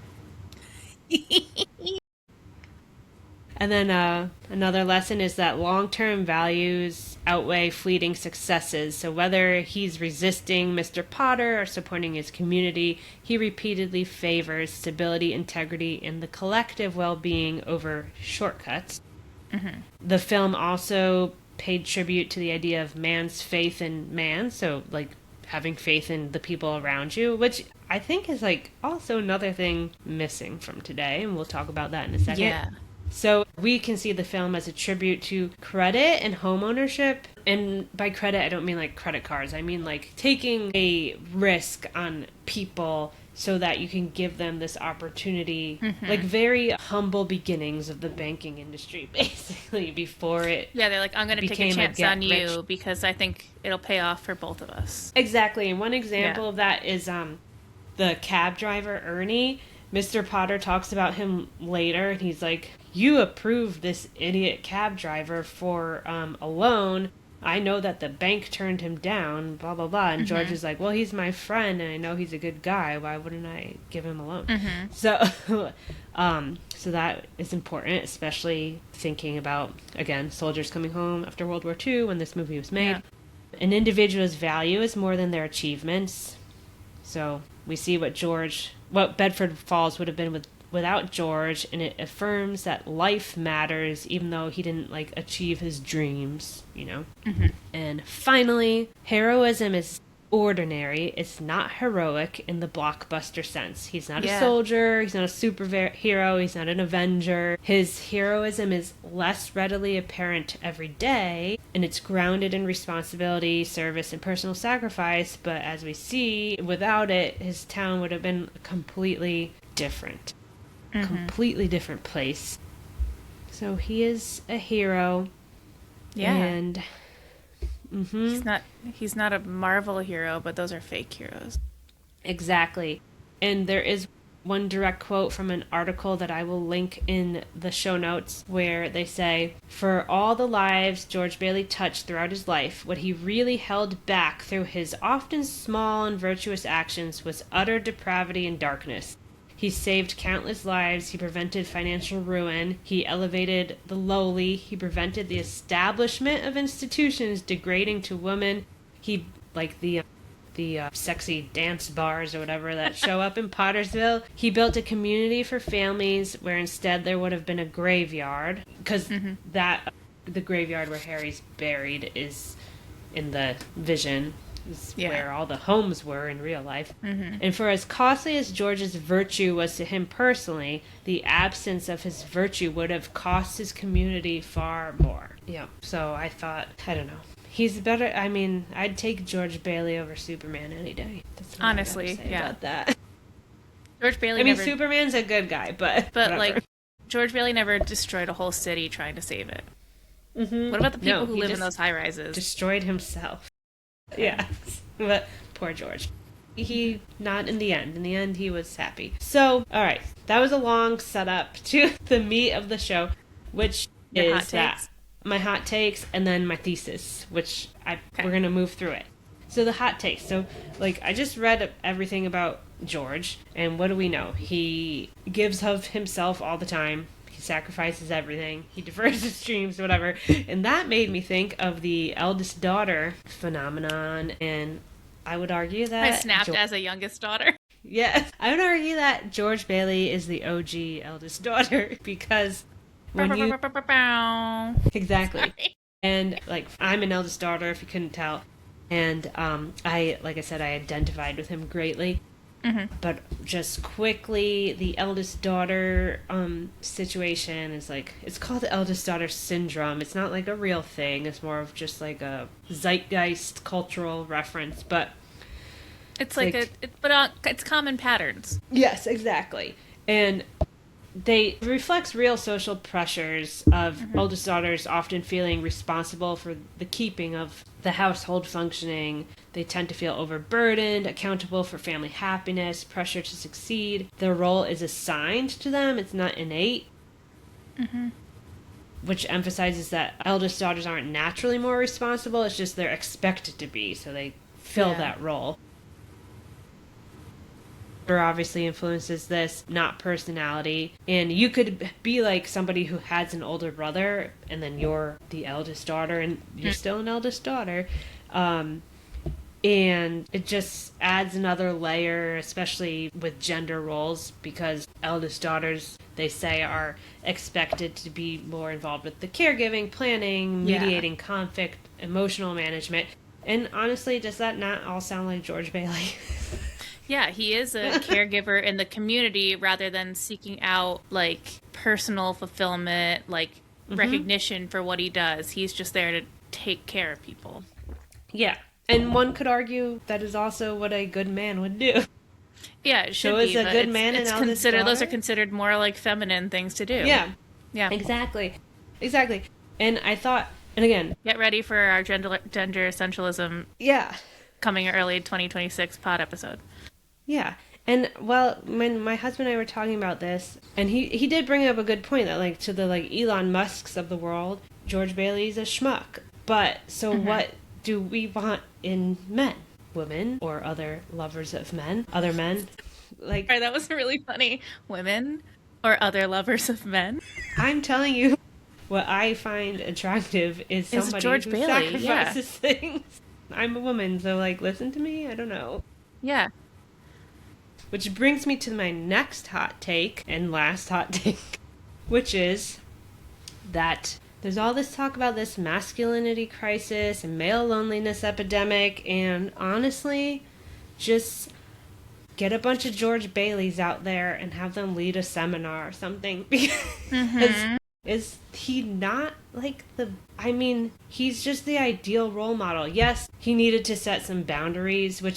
And then another lesson is that long-term values outweigh fleeting successes. So whether he's resisting Mr. Potter or supporting his community, he repeatedly favors stability, integrity, and the collective well-being over shortcuts. The film also paid tribute to the idea of man's faith in man, so like having faith in the people around you, which I think is like also another thing missing from today, and we'll talk about that in a second. yeah. So we can see the film as a tribute to credit and home ownership. And by credit, I don't mean like credit cards. I mean like taking a risk on people so that you can give them this opportunity, like very humble beginnings of the banking industry, basically, before it Yeah, they're like, I'm going to take a became a chance get on you rich. because I think it'll pay off for both of us. Exactly. And one example of that is the cab driver, Ernie. Mr. Potter talks about him later, and he's like, you approved this idiot cab driver for a loan. I know that the bank turned him down, blah, blah, blah. And George is like, well, he's my friend, and I know he's a good guy. Why wouldn't I give him a loan? So so that is important, especially thinking about, again, soldiers coming home after World War II when this movie was made. Yeah. An individual's value is more than their achievements. So we see what Bedford Falls would have been without George, and it affirms that life matters even though he didn't like achieve his dreams, you know. And finally, heroism is ordinary. It's not heroic in the blockbuster sense. He's not Yeah. a soldier. He's not a superhero. He's not an Avenger. His heroism is less readily apparent every day, and it's grounded in responsibility, service, and personal sacrifice. But as we see, without it, his town would have been completely different. Completely different place. So he is a hero. Yeah. And He's not a Marvel hero, but those are fake heroes. exactly. And there is one direct quote from an article that I will link in the show notes where they say, "For all the lives George Bailey touched throughout his life, what he really held back through his often small and virtuous actions was utter depravity and darkness. He saved countless lives, he prevented financial ruin, he elevated the lowly, he prevented the establishment of institutions degrading to women, he, like the sexy dance bars or whatever that show up in Pottersville, he built a community for families where instead there would have been a graveyard, because the graveyard where Harry's buried is in the vision. Is where all the homes were in real life. And for as costly as George's virtue was to him personally, the absence of his virtue would have cost his community far more." Yeah. So I thought, I don't know. He's better. I mean, I'd take George Bailey over Superman any day. That's what Honestly, I gotta say yeah. about that. George Bailey I mean, never... Superman's a good guy, but whatever. like, George Bailey never destroyed a whole city trying to save it. What about the people who live in those high-rises? Destroyed himself. Yeah. But poor George. He, not in the end. In the end, he was happy. So, all right. That was a long setup to the meat of the show, which Your is hot takes? my hot takes and then my thesis, which we're going to move through it. So the hot takes. So, like, I just read everything about George, and what do we know? He gives of himself all the time. He sacrifices everything. He defers his dreams, whatever. And that made me think of the eldest daughter phenomenon. And I would argue that... I snapped as a youngest daughter. Yeah. I would argue that George Bailey is the OG eldest daughter because when you... Exactly. Sorry. And, like, I'm an eldest daughter, if you couldn't tell. And like I said, I identified with him greatly. But just quickly, the eldest daughter situation is like, it's called the eldest daughter syndrome. It's not like a real thing. It's more of just like a zeitgeist cultural reference. But it's it's common patterns. Yes, exactly. And they reflects real social pressures of oldest daughters often feeling responsible for the keeping of the household functioning. They tend to feel overburdened, accountable for family happiness, pressure to succeed. Their role is assigned to them. It's not innate. Which emphasizes that eldest daughters aren't naturally more responsible. It's just they're expected to be, so they fill that role. Obviously influences this, not personality. And you could be like somebody who has an older brother, and then you're the eldest daughter, and you're still an eldest daughter. And it just adds another layer, especially with gender roles, because eldest daughters, they say, are expected to be more involved with the caregiving, planning, mediating conflict, emotional management. And honestly, does that not all sound like George Bailey? Yeah, he is a caregiver in the community rather than seeking out, like, personal fulfillment, like, recognition for what he does. He's just there to take care of people. Yeah. And one could argue that is also what a good man would do. Yeah, it should so be. So is a good man an eldest daughter? Those are considered more, like, feminine things to do. Yeah. Yeah. Exactly. And I thought, and again... Get ready for our gender essentialism coming early 2026 pod episode. Yeah. And, well, when my husband and I were talking about this, and he did bring up a good point that, like, to the, like, Elon Musks of the world, George Bailey's a schmuck. But, so what do we want in men? Women or other lovers of men? Other men? Like, Sorry, that was really funny. Women or other lovers of men? I'm telling you, what I find attractive is somebody George who Bailey, sacrifices things. I'm a woman, so, like, listen to me? I don't know. Yeah. Which brings me to my next hot take and last hot take, which is that there's all this talk about this masculinity crisis and male loneliness epidemic, and honestly, just get a bunch of George Baileys out there and have them lead a seminar or something. Because is he not like he's just the ideal role model. Yes, he needed to set some boundaries, but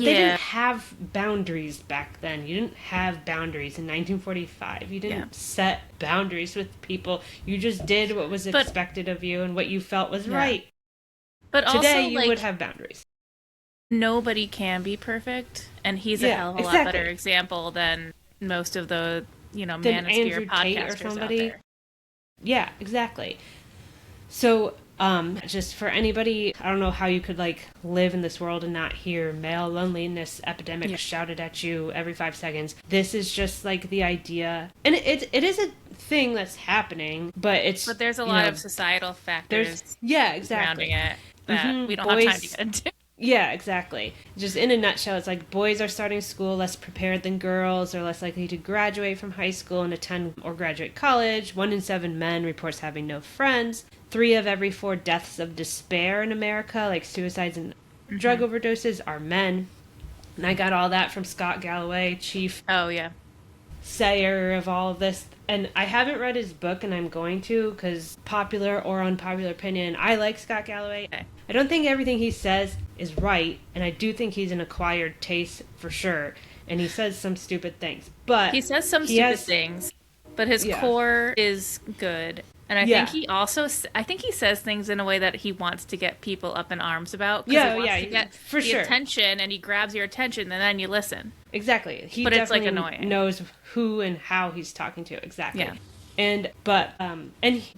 they didn't have boundaries back then. You didn't have boundaries in 1945. You didn't set boundaries with people. You just did what was expected of you and what you felt was right. But today also, you would have boundaries. Nobody can be perfect, and he's a hell of a lot better example than most of the, manosphere podcasters out there. Yeah, exactly. So, just for anybody, I don't know how you could live in this world and not hear male loneliness epidemic shouted at you every 5 seconds. This is just the idea, and it is a thing that's happening, but there's a lot of societal factors surrounding it that we don't have time to get into. Yeah, exactly. Just in a nutshell, it's boys are starting school less prepared than girls, are less likely to graduate from high school and attend or graduate college. 1 in 7 men reports having no friends. 3 of every 4 deaths of despair in America, like suicides and drug overdoses, are men. And I got all that from Scott Galloway, chief sayer of all of this. And I haven't read his book, and I'm going to, because popular or unpopular opinion, I like Scott Galloway. Okay. I don't think everything he says is right, and I do think he's an acquired taste for sure, and he says some stupid things. But he says some stupid things, but his core is good. And I think he also, he says things in a way that he wants to get people up in arms about. He wants to get for the attention, and he grabs your attention, and then you listen. Exactly. He but definitely it's annoying. Knows who and how he's talking to. Exactly. Yeah. And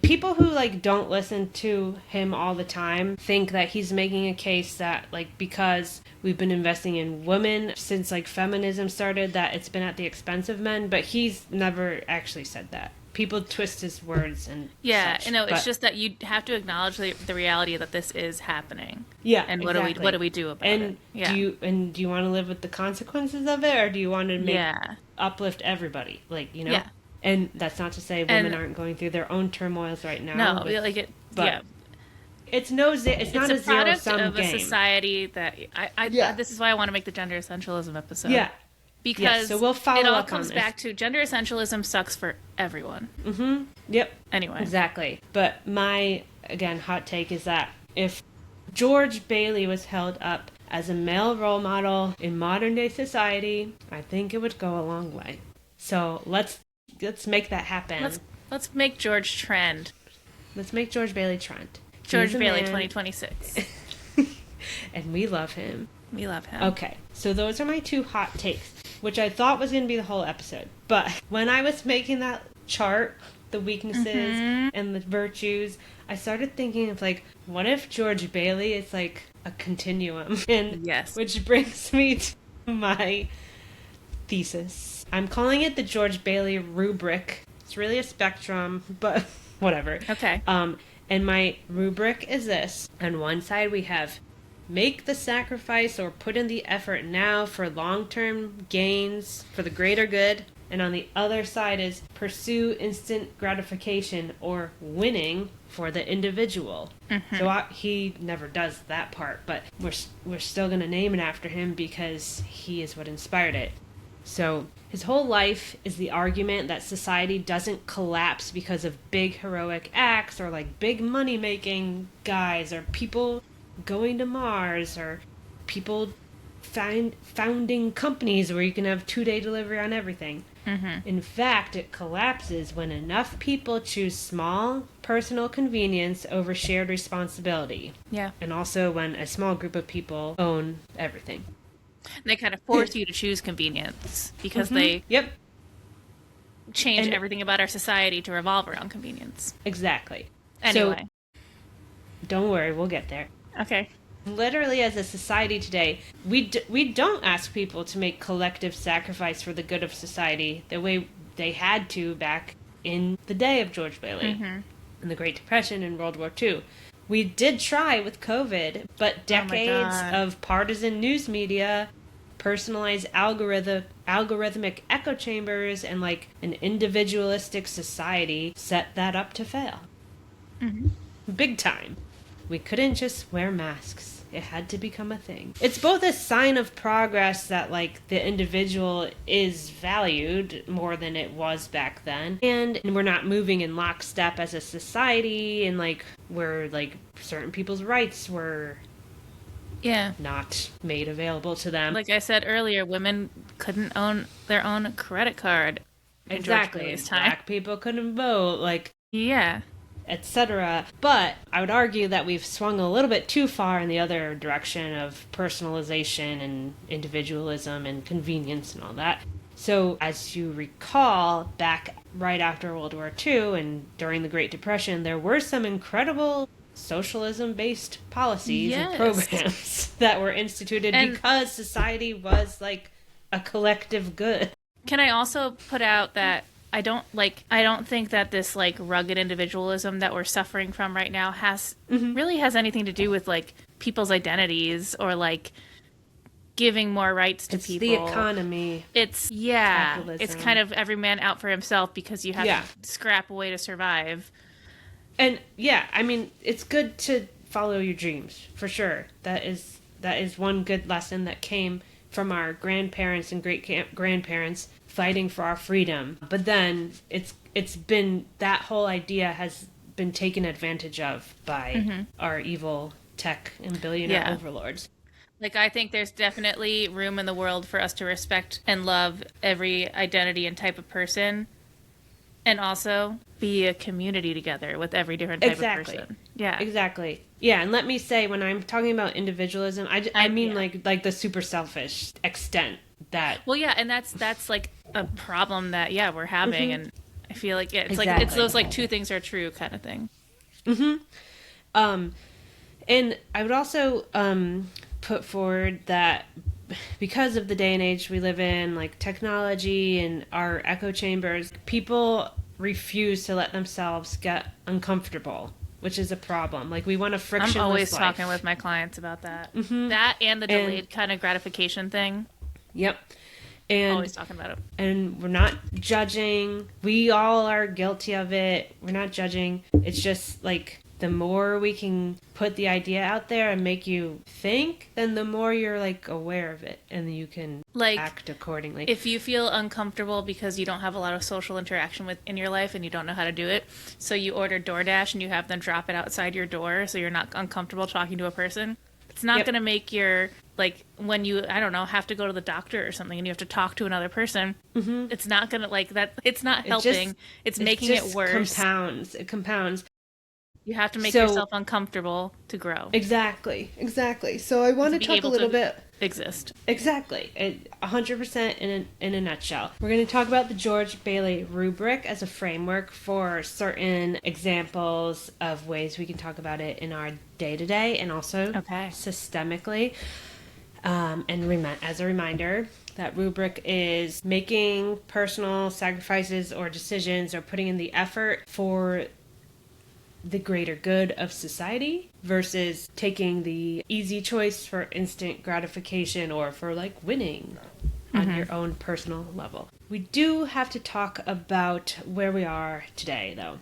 people who don't listen to him all the time think that he's making a case that because we've been investing in women since feminism started, that it's been at the expense of men, but he's never actually said that. People twist his words and such, it's just that you have to acknowledge the reality that this is happening. Yeah, and exactly. what do we do about it? Yeah. Do you want to live with the consequences of it, or do you want to uplift everybody? Yeah. And that's not to say women aren't going through their own turmoils right now. No, it's not a zero-sum game. Of a society that this is why I want to make the gender essentialism episode. Yeah. Because so we'll follow it all up comes on back to gender essentialism sucks for everyone. Mm-hmm. Yep. Anyway. Exactly. But my, again, hot take is that if George Bailey was held up as a male role model in modern day society, I think it would go a long way. So let's make that happen. Let's make George trend. Let's make George Bailey trend. George Bailey 2026. And we love him. We love him. Okay, so those are my 2 hot takes, which I thought was going to be the whole episode. But when I was making that chart, the weaknesses and the virtues, I started thinking of what if George Bailey is a continuum? And which brings me to my thesis. I'm calling it the George Bailey rubric. It's really a spectrum, but whatever. Okay. And my rubric is this. On one side we have make the sacrifice or put in the effort now for long-term gains for the greater good. And on the other side is pursue instant gratification or winning for the individual. Mm-hmm. So he never does that part, but we're still going to name it after him because he is what inspired it. So his whole life is the argument that society doesn't collapse because of big heroic acts or big money-making guys or people going to Mars or people founding companies where you can have 2-day delivery on everything. Mm-hmm. In fact, it collapses when enough people choose small personal convenience over shared responsibility. Yeah. And also when a small group of people own everything. They kind of force you to choose convenience because they change everything about our society to revolve around convenience. Exactly. Anyway. So, don't worry, we'll get there. Okay. Literally, as a society today, we don't ask people to make collective sacrifice for the good of society the way they had to back in the day of George Bailey, in the Great Depression and World War II. We did try with COVID, but decades of partisan news media, personalized algorithmic echo chambers, and an individualistic society set that up to fail. Mm-hmm. Big time. We couldn't just wear masks. It had to become a thing. It's both a sign of progress that, like, the individual is valued more than it was back then. And we're not moving in lockstep as a society, and, like, where, like, certain people's rights were not made available to them. Like I said earlier, women couldn't own their own credit card. Exactly. Black people couldn't vote, like, etc. But I would argue that we've swung a little bit too far in the other direction of personalization and individualism and convenience and all that. So, as you recall, back right after World War II and during the Great Depression, there were some incredible socialism-based policies and programs that were instituted because society was like a collective good. Can I also put out that I don't think that this like rugged individualism that we're suffering from right now really has anything to do with like people's identities or like giving more rights to people. It's the economy. It's capitalism. It's kind of every man out for himself because you have to scrap away to survive. And I mean, it's good to follow your dreams, for sure. That is one good lesson that came from our grandparents and great-grandparents fighting for our freedom. But then it's been, that whole idea has been taken advantage of by our evil tech and billionaire overlords. Like, I think there's definitely room in the world for us to respect and love every identity and type of person. And also be a community together with every different type of person. Yeah. Exactly. Yeah, and let me say, when I'm talking about individualism, I mean like the super selfish extent that... Well, yeah, and that's like a problem that, we're having. And I feel like, it's like, it's those like two things are true kind of thing. And I would also put forward that because of the day and age we live in, like technology and our echo chambers, people refuse to let themselves get uncomfortable, which is a problem. Like, we want a frictionless life. I'm always talking with my clients about that. That and the delayed kind of gratification thing. Yep. And always talking about it. And we're not judging. We all are guilty of it. We're not judging. It's just like, the more we can put the idea out there and make you think, then the more you're like aware of it and you can like act accordingly. If you feel uncomfortable because you don't have a lot of social interaction in your life and you don't know how to do it, so you order DoorDash and you have them drop it outside your door so you're not uncomfortable talking to a person, it's not going to make your, like, when you, I don't know, have to go to the doctor or something and you have to talk to another person, it's not going to, like, that, it's not helping. It's making it worse. It compounds. You have to make yourself uncomfortable to grow. Exactly. So I want to talk a little bit... Exist. Exactly. 100% in a nutshell. We're going to talk about the George Bailey rubric as a framework for certain examples of ways we can talk about it in our day-to-day and also systemically. And as a reminder, that rubric is making personal sacrifices or decisions or putting in the effort for the greater good of society versus taking the easy choice for instant gratification or for like winning on your own personal level. We do have to talk about where we are today, though.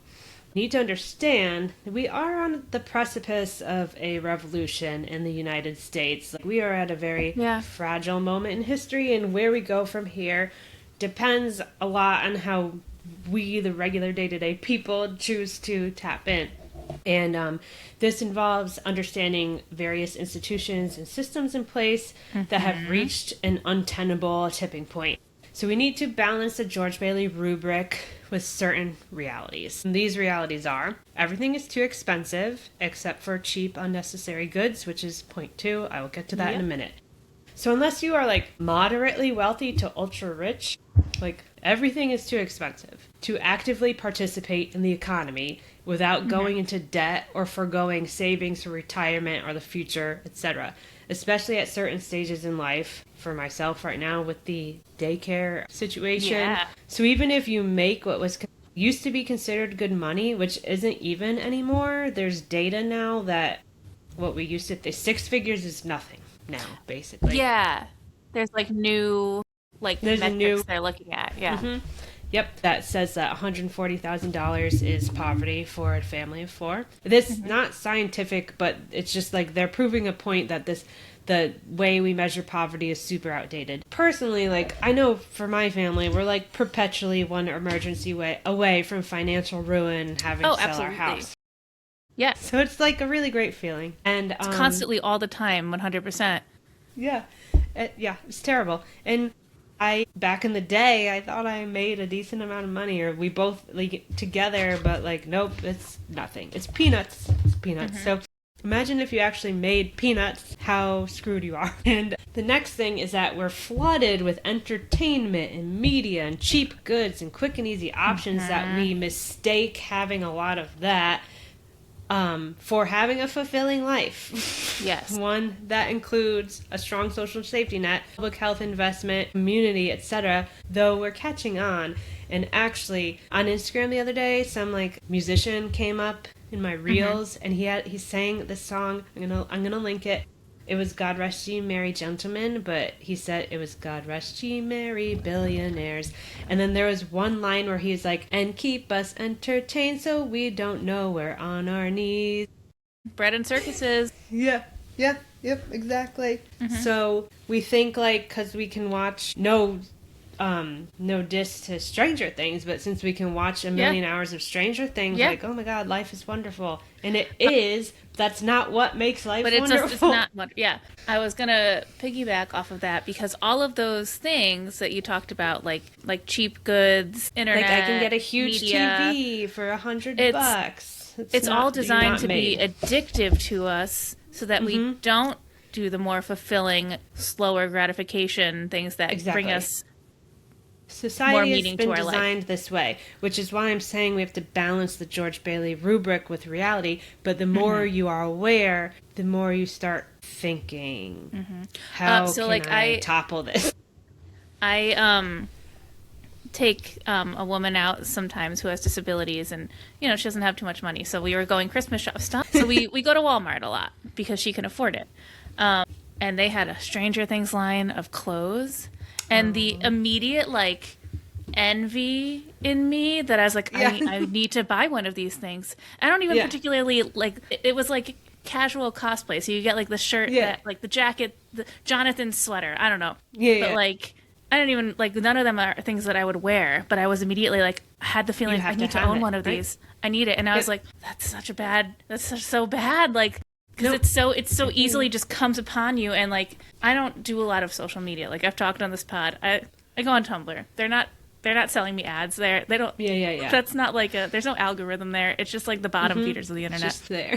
You need to understand that we are on the precipice of a revolution in the United States. We are at a very fragile moment in history, and where we go from here depends a lot on how we, the regular day-to-day people, choose to tap in. And this involves understanding various institutions and systems in place that have reached an untenable tipping point. So we need to balance the George Bailey rubric with certain realities. And these realities are, everything is too expensive except for cheap, unnecessary goods, which is point 2. I will get to that in a minute. So unless you are like moderately wealthy to ultra rich, like everything is too expensive to actively participate in the economy without going into debt or foregoing savings for retirement or the future, etc. Especially at certain stages in life. For myself right now with the daycare situation. So even if you make what was used to be considered good money, which isn't even anymore, there's data now that what we used to think 6 figures is nothing now, basically. Yeah. There's like new metrics they're looking at. Yeah. Yep, that says that $140,000 is poverty for a family of four. This is not scientific, but it's just like they're proving a point that the way we measure poverty is super outdated. Personally, like, I know for my family, we're like perpetually one emergency away from financial ruin and having to sell our house. Yeah. So it's like a really great feeling. And it's constantly all the time, 100%. Yeah. It's terrible. And back in the day, I thought I made a decent amount of money, or we both like together, but like, nope, it's nothing. It's peanuts. So imagine if you actually made peanuts, how screwed you are. And the next thing is that we're flooded with entertainment and media and cheap goods and quick and easy options that we mistake having a lot of that for having a fulfilling life. Yes. One that includes a strong social safety net, public health investment, community, etc. Though we're catching on. And actually, on Instagram the other day, some like musician came up in my reels, and he sang this song. I'm gonna link it. It was God Rest Ye Merry Gentlemen, but he said it was God Rest Ye Merry Billionaires. And then there was one line where he's like, and keep us entertained so we don't know we're on our knees. Bread and circuses. Yep, exactly. So we think like, because we can watch no diss to Stranger Things, but since we can watch a million hours of Stranger Things, like, oh my God, life is wonderful. And it is, that's not what makes life wonderful. It's not, I was going to piggyback off of that, because all of those things that you talked about, like cheap goods, internet, like I can get a huge media, TV for $100. It's all designed to be addictive to us so that we don't do the more fulfilling, slower gratification things that bring us Society has been designed this way, which is why I'm saying we have to balance the George Bailey rubric with reality. But the more you are aware, the more you start thinking, how can I topple this? I take a woman out sometimes who has disabilities, and she doesn't have too much money. So we were going Christmas shop stuff. So we go to Walmart a lot because she can afford it. And they had a Stranger Things line of clothes. And the immediate, like, envy in me that I was like, I need to buy one of these things. I don't even particularly, like, it was, like, casual cosplay. So you get, like, the shirt, that, like, the jacket, the Jonathan sweater. I don't know. Like, I don't even, like, none of them are things that I would wear. But I was immediately, like, I had the feeling I need to own one of these. I need it. And I was like, that's so bad. Like, because it's so easily just comes upon you. And like, I don't do a lot of social media. Like, I've talked on this pod. I go on Tumblr. They're not selling me ads there. They don't. Yeah. That's not like there's no algorithm there. It's just like the bottom feeders of the internet. Just there.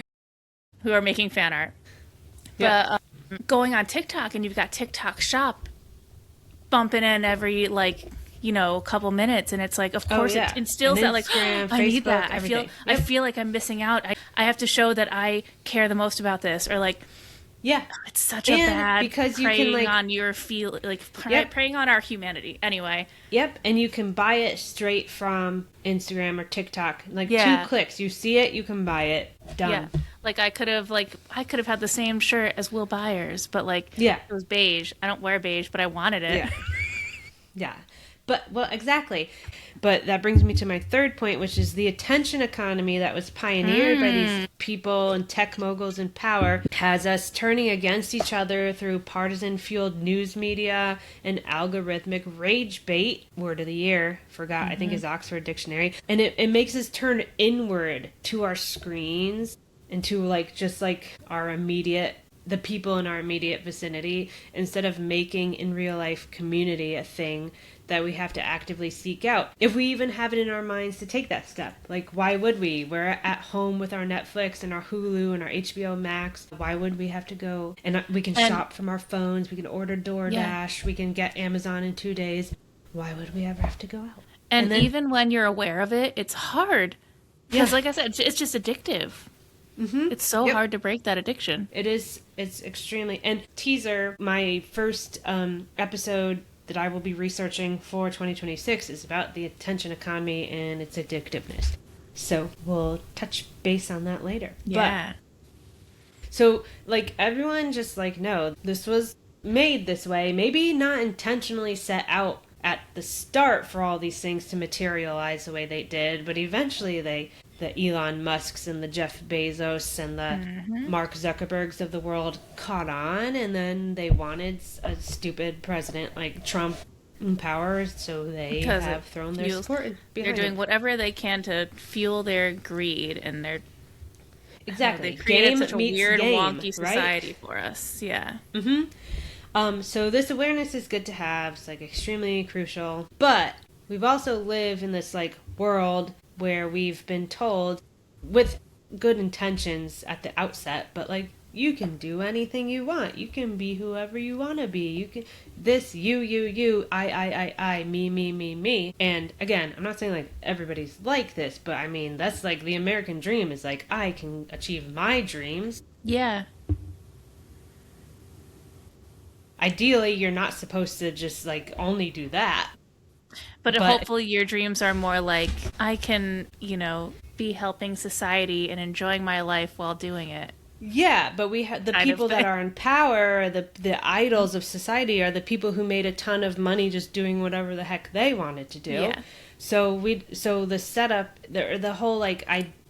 Who are making fan art. Yeah. But going on TikTok, and you've got TikTok Shop bumping in every couple minutes, and it's like, of course, it instills that, like, I need that. I feel like I'm missing out. I have to show that I care the most about this, or like, it's such a bad because you can, like, on your preying on our humanity. Anyway, and you can buy it straight from Instagram or TikTok, like 2 clicks. You see it, you can buy it. Done. Like I could have had the same shirt as Will Byers, but it was beige. I don't wear beige, but I wanted it. But, well, exactly. But that brings me to my third point, which is the attention economy that was pioneered by these people and tech moguls in power has us turning against each other through partisan-fueled news media and algorithmic rage bait, word of the year, I think is Oxford Dictionary. And it makes us turn inward to our screens and to, like, just, like, the people in our immediate vicinity, instead of making in real life community a thing that we have to actively seek out. If we even have it in our minds to take that step. Like, why would we? We're at home with our Netflix and our Hulu and our HBO Max. Why would we have to go? And we can shop from our phones. We can order DoorDash. We can get Amazon in 2 days. Why would we ever have to go out? And then, even when you're aware of it, it's hard. Because like I said, it's just addictive. It's so hard to break that addiction. It is. It's extremely. And teaser, my first episode that I will be researching for 2026 is about the attention economy and its addictiveness. So we'll touch base on that later. Yeah. So, like, everyone just, like, no, this was made this way. Maybe not intentionally set out at the start for all these things to materialize the way they did, but eventually the Elon Musks and the Jeff Bezos and the Mark Zuckerbergs of the world caught on, and then they wanted a stupid president like Trump in power, so they have thrown their support behind They're doing him. whatever they can to fuel their greed, and they're Exactly. they created Game such a meets weird, game, wonky right? society for us. Yeah. So this awareness is good to have. It's like extremely crucial. But we've also lived in this like world where we've been told with good intentions at the outset, but like you can do anything you want. You can be whoever you want to be. You can this you I me. And again, I'm not saying like everybody's like this, but I mean that's like the American dream is like I can achieve my dreams. Yeah. Ideally, you're not supposed to just like only do that. But hopefully your dreams are more like, I can, be helping society and enjoying my life while doing it. Yeah, but we have the people that are in power, the idols of society are the people who made a ton of money just doing whatever the heck they wanted to do. Yeah. So the setup, the whole like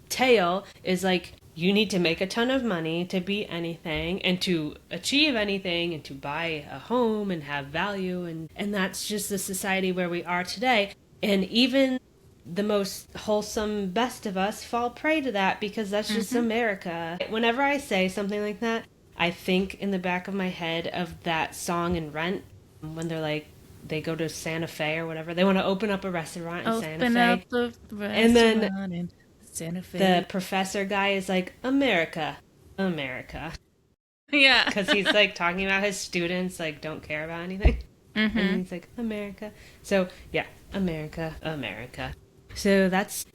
tale is like you need to make a ton of money to be anything and to achieve anything and to buy a home and have value, and that's just the society where we are today. And even the most wholesome best of us fall prey to that because that's just America. Whenever I say something like that, I think in the back of my head of that song in Rent when they're like, they go to Santa Fe or whatever. They want to open up a restaurant in Santa Fe. Open up the restaurant and then in Santa Fe. The professor guy is like, America. Yeah. Because he's like talking about his students like don't care about anything. And he's like, America. So yeah, America. So that's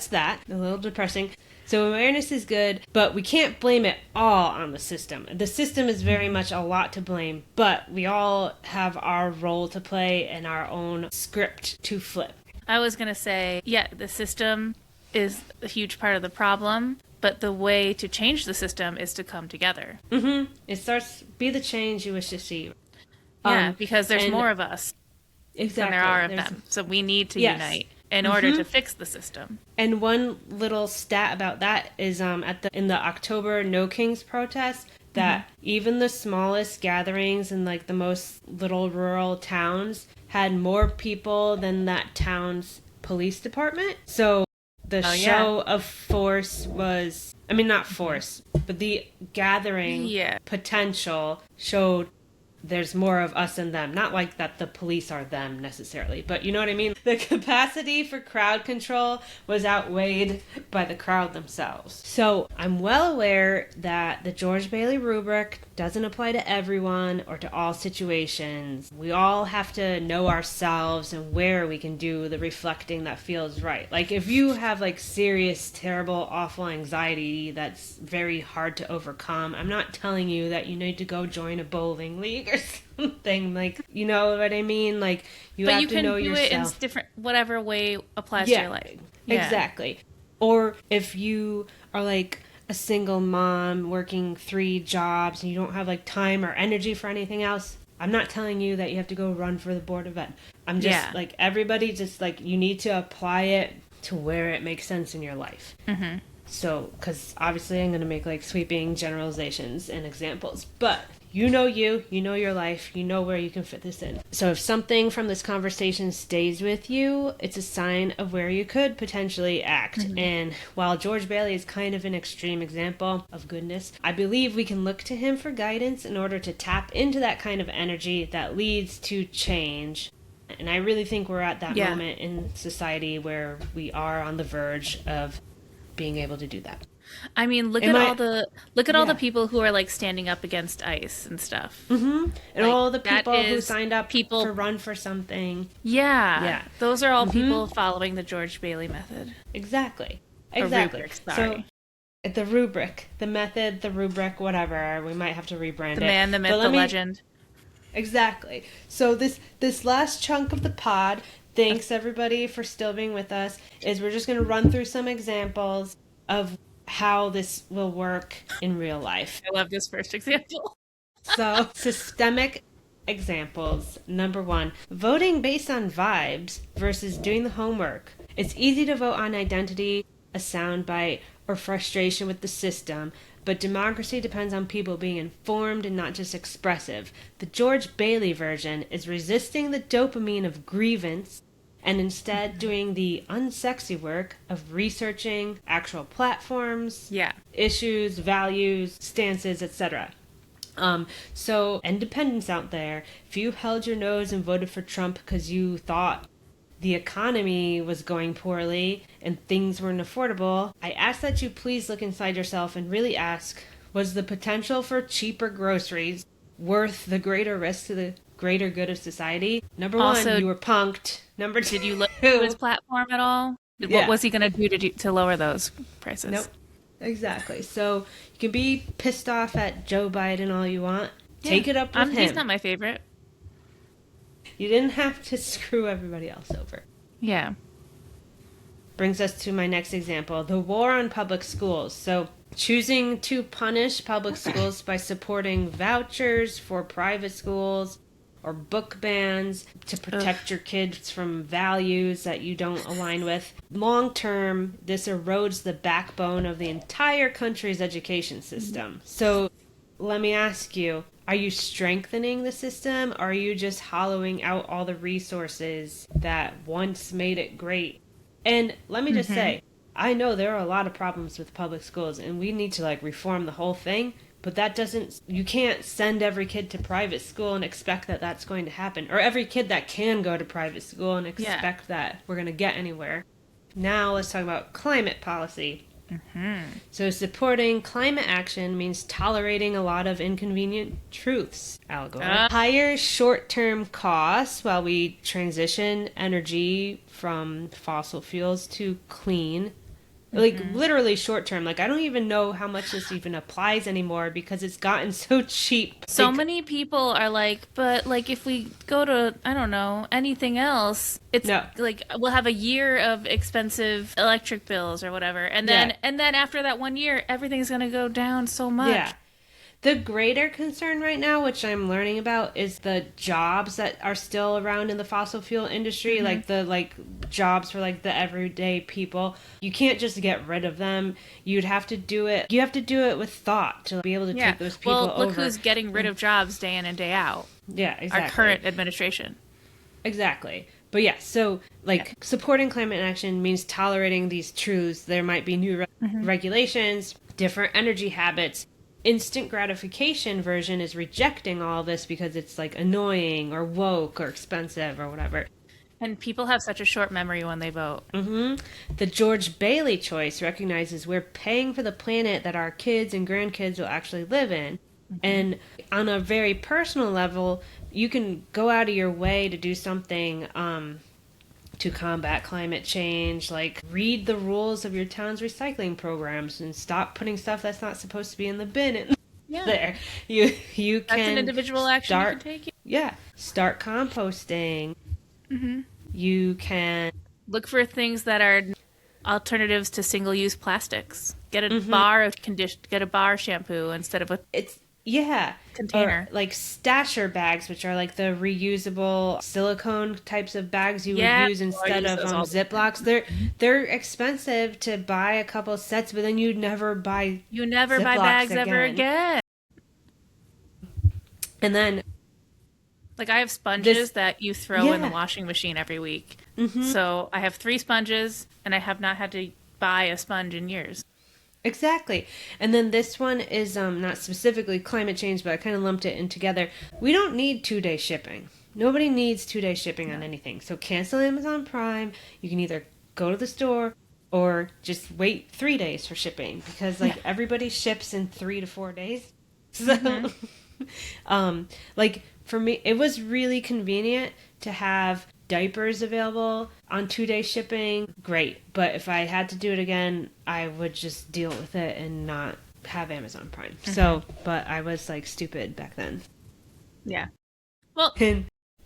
that. A little depressing. So awareness is good, but we can't blame it all on the system. The system is very much a lot to blame, but we all have our role to play and our own script to flip. I was going to say, yeah, the system is a huge part of the problem, but the way to change the system is to come together. It starts, be the change you wish to see. Yeah, because there's more of us than there are of them. So we need to unite in order to fix the system. And one little stat about that is in the October No Kings protest that even the smallest gatherings in like the most little rural towns had more people than that town's police department. So the show of force was, I mean, not force, but the gathering potential showed there's more of us than them. Not like that the police are them necessarily, but you know what I mean? The capacity for crowd control was outweighed by the crowd themselves. So I'm well aware that the George Bailey rubric doesn't apply to everyone or to all situations. We all have to know ourselves and where we can do the reflecting that feels right. Like if you have like serious, terrible, awful anxiety that's very hard to overcome, I'm not telling you that you need to go join a bowling league or something, like, you know what I mean? Like you have to know yourself. But you can do it in different, whatever way applies to your life. Yeah. Exactly. Or if you are like a single mom working 3 jobs and you don't have like time or energy for anything else, I'm not telling you that you have to go run for the board event. I'm just like, everybody just like, you need to apply it to where it makes sense in your life. So, because obviously I'm going to make like sweeping generalizations and examples, but you know your life, you know where you can fit this in. So if something from this conversation stays with you, it's a sign of where you could potentially act. And while George Bailey is kind of an extreme example of goodness, I believe we can look to him for guidance in order to tap into that kind of energy that leads to change. And I really think we're at that moment in society where we are on the verge of being able to do that. I mean, look at all the people who are like standing up against ICE and stuff. And like, all the people who signed up to run for something. Yeah. Those are all people following the George Bailey method. Exactly. Rubric, sorry. So the rubric, the method, the rubric, whatever. We might have to rebrand it. The man, the myth, the legend. Exactly. So this last chunk of the pod, thanks everybody for still being with us, is we're just going to run through some examples of how this will work in real life. I love this first example. So, systemic examples. Number one, voting based on vibes versus doing the homework. It's easy to vote on identity, a soundbite, or frustration with the system, but democracy depends on people being informed and not just expressive. The George Bailey version is resisting the dopamine of grievance and instead doing the unsexy work of researching actual platforms, issues, values, stances, etc. So independents out there, if you held your nose and voted for Trump because you thought the economy was going poorly and things weren't affordable, I ask that you please look inside yourself and really ask, was the potential for cheaper groceries worth the greater risk to the greater good of society? Number one, you were punked. Number two, did you look at his platform at all? What was he going to do to lower those prices? Nope. Exactly. So you can be pissed off at Joe Biden all you want. Take it up with him. He's not my favorite. You didn't have to screw everybody else over. Yeah. Brings us to my next example, the war on public schools. So choosing to punish public schools by supporting vouchers for private schools or book bans to protect your kids from values that you don't align with. Long term, this erodes the backbone of the entire country's education system. So let me ask you, are you strengthening the system, or are you just hollowing out all the resources that once made it great? And let me just say, I know there are a lot of problems with public schools, and we need to reform the whole thing. But that doesn't, you can't send every kid to private school and expect that that's going to happen. Or every kid that can go to private school and expect that we're going to get anywhere. Now let's talk about climate policy. So supporting climate action means tolerating a lot of inconvenient truths, Al Gore. Higher short-term costs while we transition energy from fossil fuels to clean. Literally short term. I don't even know how much this even applies anymore because it's gotten so cheap. So many people are but if we go to, I don't know, anything else, it's we'll have a year of expensive electric bills or whatever. And then after that 1 year, everything's going to go down so much. Yeah. The greater concern right now, which I'm learning about, is the jobs that are still around in the fossil fuel industry, the jobs for the everyday people. You can't just get rid of them. You'd have to do it. You have to do it with thought to be able to take those people over. Well, look who's getting rid of jobs day in and day out. Yeah, exactly. Our current administration. Exactly. But yeah, so supporting climate action means tolerating these truths. There might be new regulations, different energy habits. Instant gratification version is rejecting all this because it's annoying or woke or expensive or whatever. And people have such a short memory when they vote. The George Bailey choice recognizes we're paying for the planet that our kids and grandkids will actually live in. And on a very personal level, you can go out of your way to do something to combat climate change, read the rules of your town's recycling programs and stop putting stuff that's not supposed to be in the bin there. You can. That's an individual action you can take. Yeah, start composting. You can look for things that are alternatives to single-use plastics. Get a bar of get a bar shampoo instead of a container. Or stasher bags, which are the reusable silicone types of bags you would use instead of Ziplocs. They're expensive to buy a couple sets, but then you'd never buy Ziplocs bags ever again. And then I have sponges that you throw in the washing machine every week. So I have 3 sponges and I have not had to buy a sponge in years. Exactly. And then this one is not specifically climate change, but I kind of lumped it in together. We don't need 2-day shipping. Nobody needs 2-day shipping on anything. So cancel Amazon Prime. You can either go to the store or just wait 3 days for shipping because everybody ships in 3 to 4 days. So for me, it was really convenient to have diapers available on 2-day shipping. Great. But if I had to do it again, I would just deal with it and not have Amazon Prime. So, but I was stupid back then. Yeah. Well,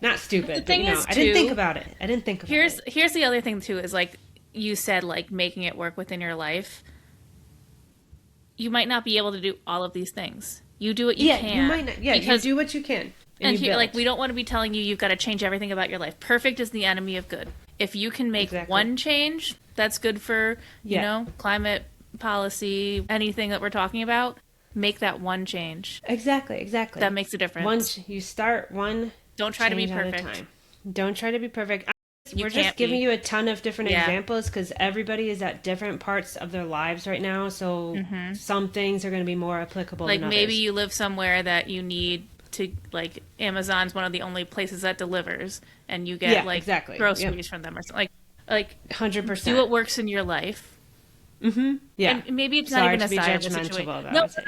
not stupid, but I didn't think about it. Here's the other thing too, is you said, making it work within your life. You might not be able to do all of these things. You do what you can. You might not. Yeah, you do what you can. and you build. Like, we don't want to be telling you you've got to change everything about your life. Perfect is the enemy of good. If you can make one change that's good for, you know, climate policy, anything that we're talking about, make that one change. Exactly. That makes a difference. Once you start one, don't try to be perfect. At a time. Don't try to be perfect. We're just giving you a ton of different examples because everybody is at different parts of their lives right now. So some things are going to be more applicable than others. Maybe you live somewhere that you need to, like, Amazon's one of the only places that delivers, and you get groceries from them or something. Like 100%. Do what works in your life. Yeah. And maybe it's not even a desirable situation. No, it's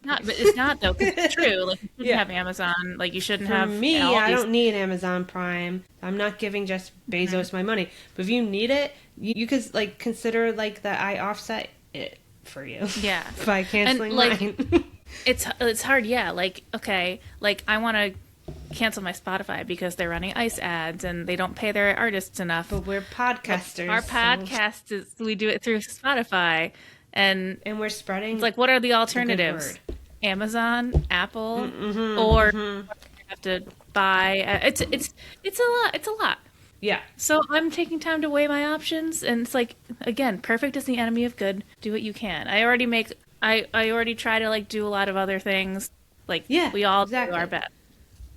not. But it's not, though. 'Cause it's true. Like, you shouldn't have Amazon. Like, you shouldn't have. For me, I don't need Amazon Prime. I'm not giving Jeff Bezos my money. But if you need it, you could, like, consider, like, that I offset it for you. Yeah. By canceling mine. It's hard. Yeah. Like, okay. Like, I want to cancel my Spotify because they're running ICE ads and they don't pay their artists enough. But we're podcasters. Our podcast is, we do it through Spotify, and we're spreading. It's like, what are the alternatives? Amazon, Apple, or you have to buy. It's a lot. It's a lot. Yeah. So I'm taking time to weigh my options, and it's like, again, perfect is the enemy of good. Do what you can. I already try to, like, do a lot of other things. Like, we all do our best.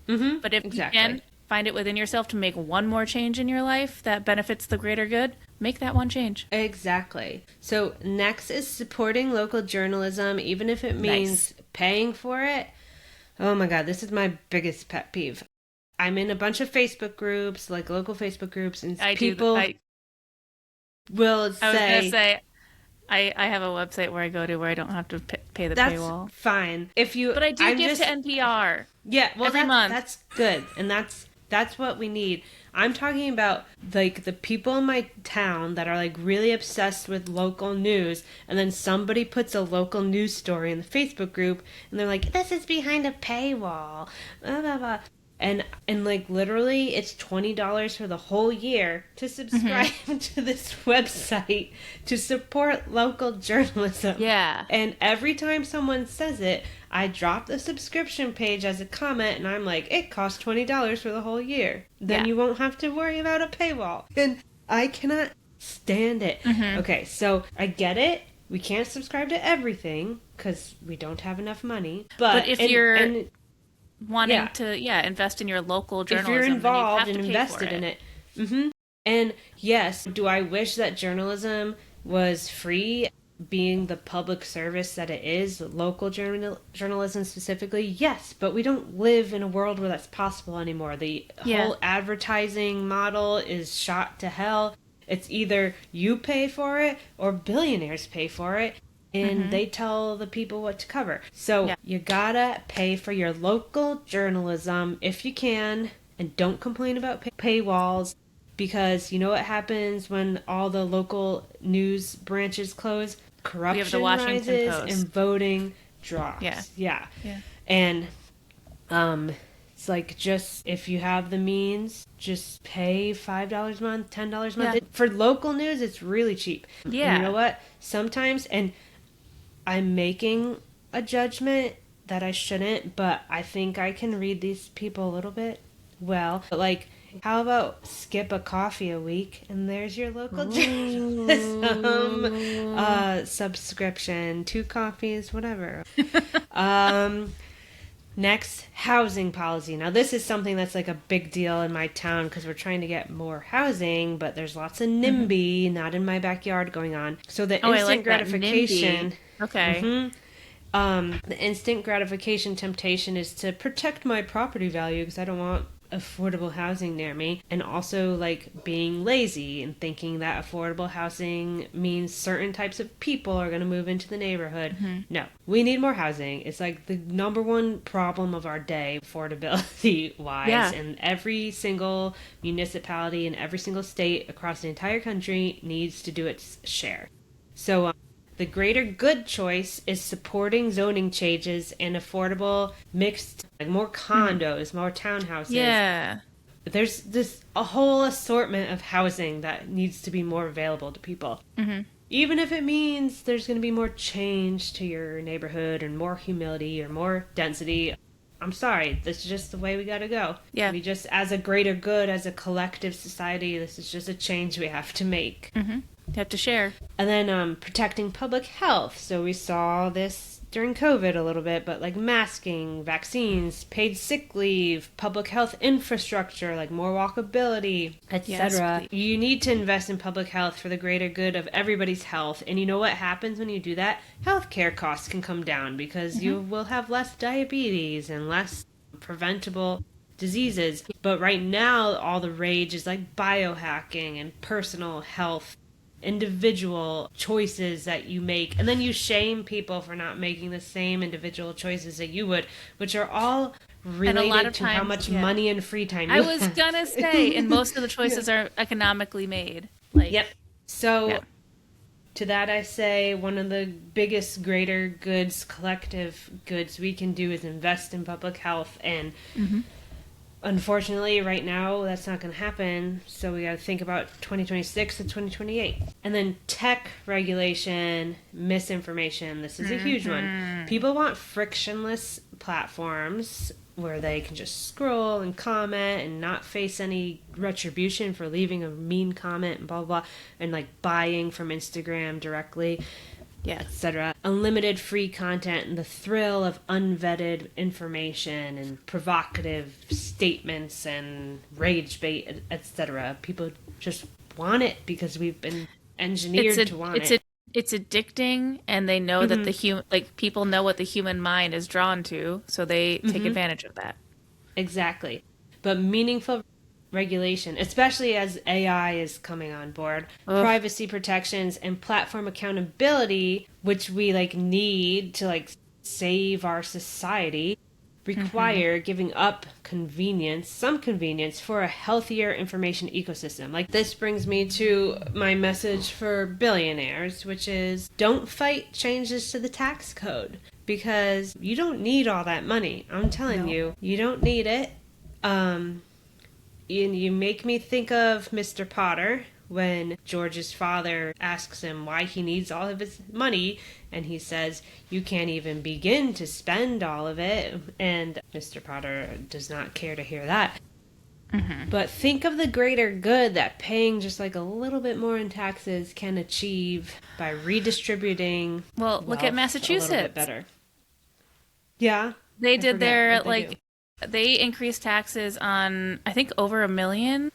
But if you can find it within yourself to make one more change in your life that benefits the greater good, make that one change. Exactly. So next is supporting local journalism, even if it means paying for it. Oh my God, this is my biggest pet peeve. I'm in a bunch of Facebook groups, like local Facebook groups, and people will say... I was going to say... I have a website where I go to where I don't have to pay the paywall. That's fine. But I do give to NPR. Yeah, well, every month. That's good, and that's what we need. I'm talking about, like, the people in my town that are, like, really obsessed with local news, and then somebody puts a local news story in the Facebook group, and they're like, "This is behind a paywall," blah blah blah. And like, literally, it's $20 for the whole year to subscribe to this website to support local journalism. Yeah. And every time someone says it, I drop the subscription page as a comment, and I'm like, it costs $20 for the whole year. Then you won't have to worry about a paywall. And I cannot stand it. Okay, so I get it. We can't subscribe to everything because we don't have enough money. But if you're... wanting to invest in your local journalism, if you're involved and invested in it. And yes, do I wish that journalism was free, being the public service that it is, local journalism specifically? Yes, but we don't live in a world where that's possible anymore. The whole advertising model is shot to hell. It's either you pay for it or billionaires pay for it. And they tell the people what to cover. So you gotta pay for your local journalism if you can. And don't complain about paywalls. Because you know what happens when all the local news branches close? Corruption rises and voting drops. Yeah. And it's like, just, if you have the means, just pay $5 a month, $10 a month. For local news, it's really cheap. Yeah. And you know what? Sometimes... and I'm making a judgment that I shouldn't, but I think I can read these people a little bit well. But, like, how about skip a coffee a week and there's your local journalism subscription, 2 coffees, whatever. Next, housing policy. Now, this is something that's, like, a big deal in my town because we're trying to get more housing, but there's lots of NIMBY, not in my backyard, going on. So the instant gratification... Okay. The instant gratification temptation is to protect my property value because I don't want affordable housing near me, and also, like, being lazy and thinking that affordable housing means certain types of people are going to move into the neighborhood. No, we need more housing. It's like the number one problem of our day, affordability wise, and every single municipality in every single state across the entire country needs to do its share. So the greater good choice is supporting zoning changes and affordable mixed, like, more condos, more townhouses. Yeah. There's a whole assortment of housing that needs to be more available to people. Even if it means there's going to be more change to your neighborhood and more humility or more density. I'm sorry, this is just the way we gotta go. Yeah. We just, as a greater good, as a collective society, this is just a change we have to make. Mm-hmm. You have to share. And then protecting public health. So we saw this during COVID a little bit, but like masking, vaccines, paid sick leave, public health infrastructure, like more walkability, etc. Yes, you need to invest in public health for the greater good of everybody's health. And you know what happens when you do that? Healthcare costs can come down because you will have less diabetes and less preventable diseases. But right now, all the rage is like biohacking and personal health, individual choices that you make, and then you shame people for not making the same individual choices that you would, which are all related to how much money and free time you have. I was gonna say, and most of the choices are economically made. Like, yep. So to that I say, one of the biggest greater goods, collective goods we can do is invest in public health. And unfortunately, right now, that's not going to happen. So we got to think about 2026 to 2028. And then tech regulation, misinformation. This is a huge one. People want frictionless platforms where they can just scroll and comment and not face any retribution for leaving a mean comment and blah, blah, blah. And like buying from Instagram directly. yeah, Etc. Unlimited free content and the thrill of unvetted information and provocative statements and rage bait, etc. People just want it because we've been engineered to want it. It's addicting, and they know that people know what the human mind is drawn to, so they take advantage of that. Exactly. But meaningful regulation, especially as AI is coming on board, privacy protections and platform accountability, which we need to save our society, require giving up some convenience for a healthier information ecosystem. This brings me to my message for billionaires, which is don't fight changes to the tax code because you don't need all that money. I'm telling you, you don't need it. You make me think of Mr. Potter when George's father asks him why he needs all of his money, and he says, you can't even begin to spend all of it, and Mr. Potter does not care to hear that. But think of the greater good that paying just a little bit more in taxes can achieve by redistributing. Well, look at Massachusetts. A little bit better. Yeah. They did their, they increased taxes on, I think, over $1 million.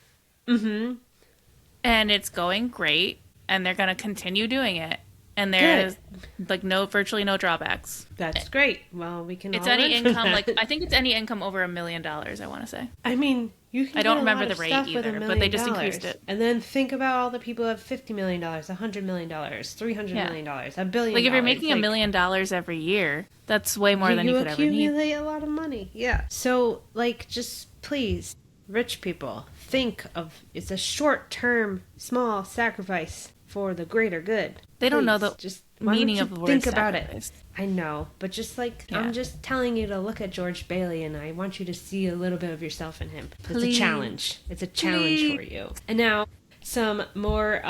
And it's going great, and they're going to continue doing it. And there's virtually no drawbacks. That's great. Well, we can. It's any income I think it's any income over $1 million. I want to say. I mean, you can. I don't remember the rate either, but they just increased it. And then think about all the people who have $50 million, $100 million, $300 million, $1 billion. If you're making $1 million every year, that's way more than you could ever need. You accumulate a lot of money. Yeah. So, just please, rich people, think of it's a short-term, small sacrifice for the greater good. They don't know the meaning of the word think sacrifice. About it. I know, but just I'm just telling you to look at George Bailey, and I want you to see a little bit of yourself in him. It's a challenge. It's a challenge for you. And now, some more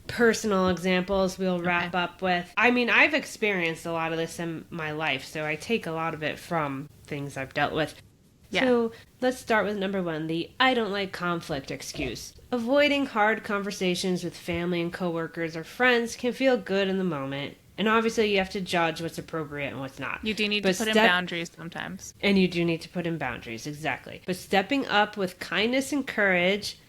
personal examples we'll wrap up with. I mean, I've experienced a lot of this in my life, so I take a lot of it from things I've dealt with. Yeah. So let's start with number 1, the I don't like conflict excuse. Avoiding hard conversations with family and coworkers or friends can feel good in the moment. And obviously you have to judge what's appropriate and what's not. You do need to put in boundaries sometimes. And you do need to put in boundaries, exactly. But stepping up with kindness and courage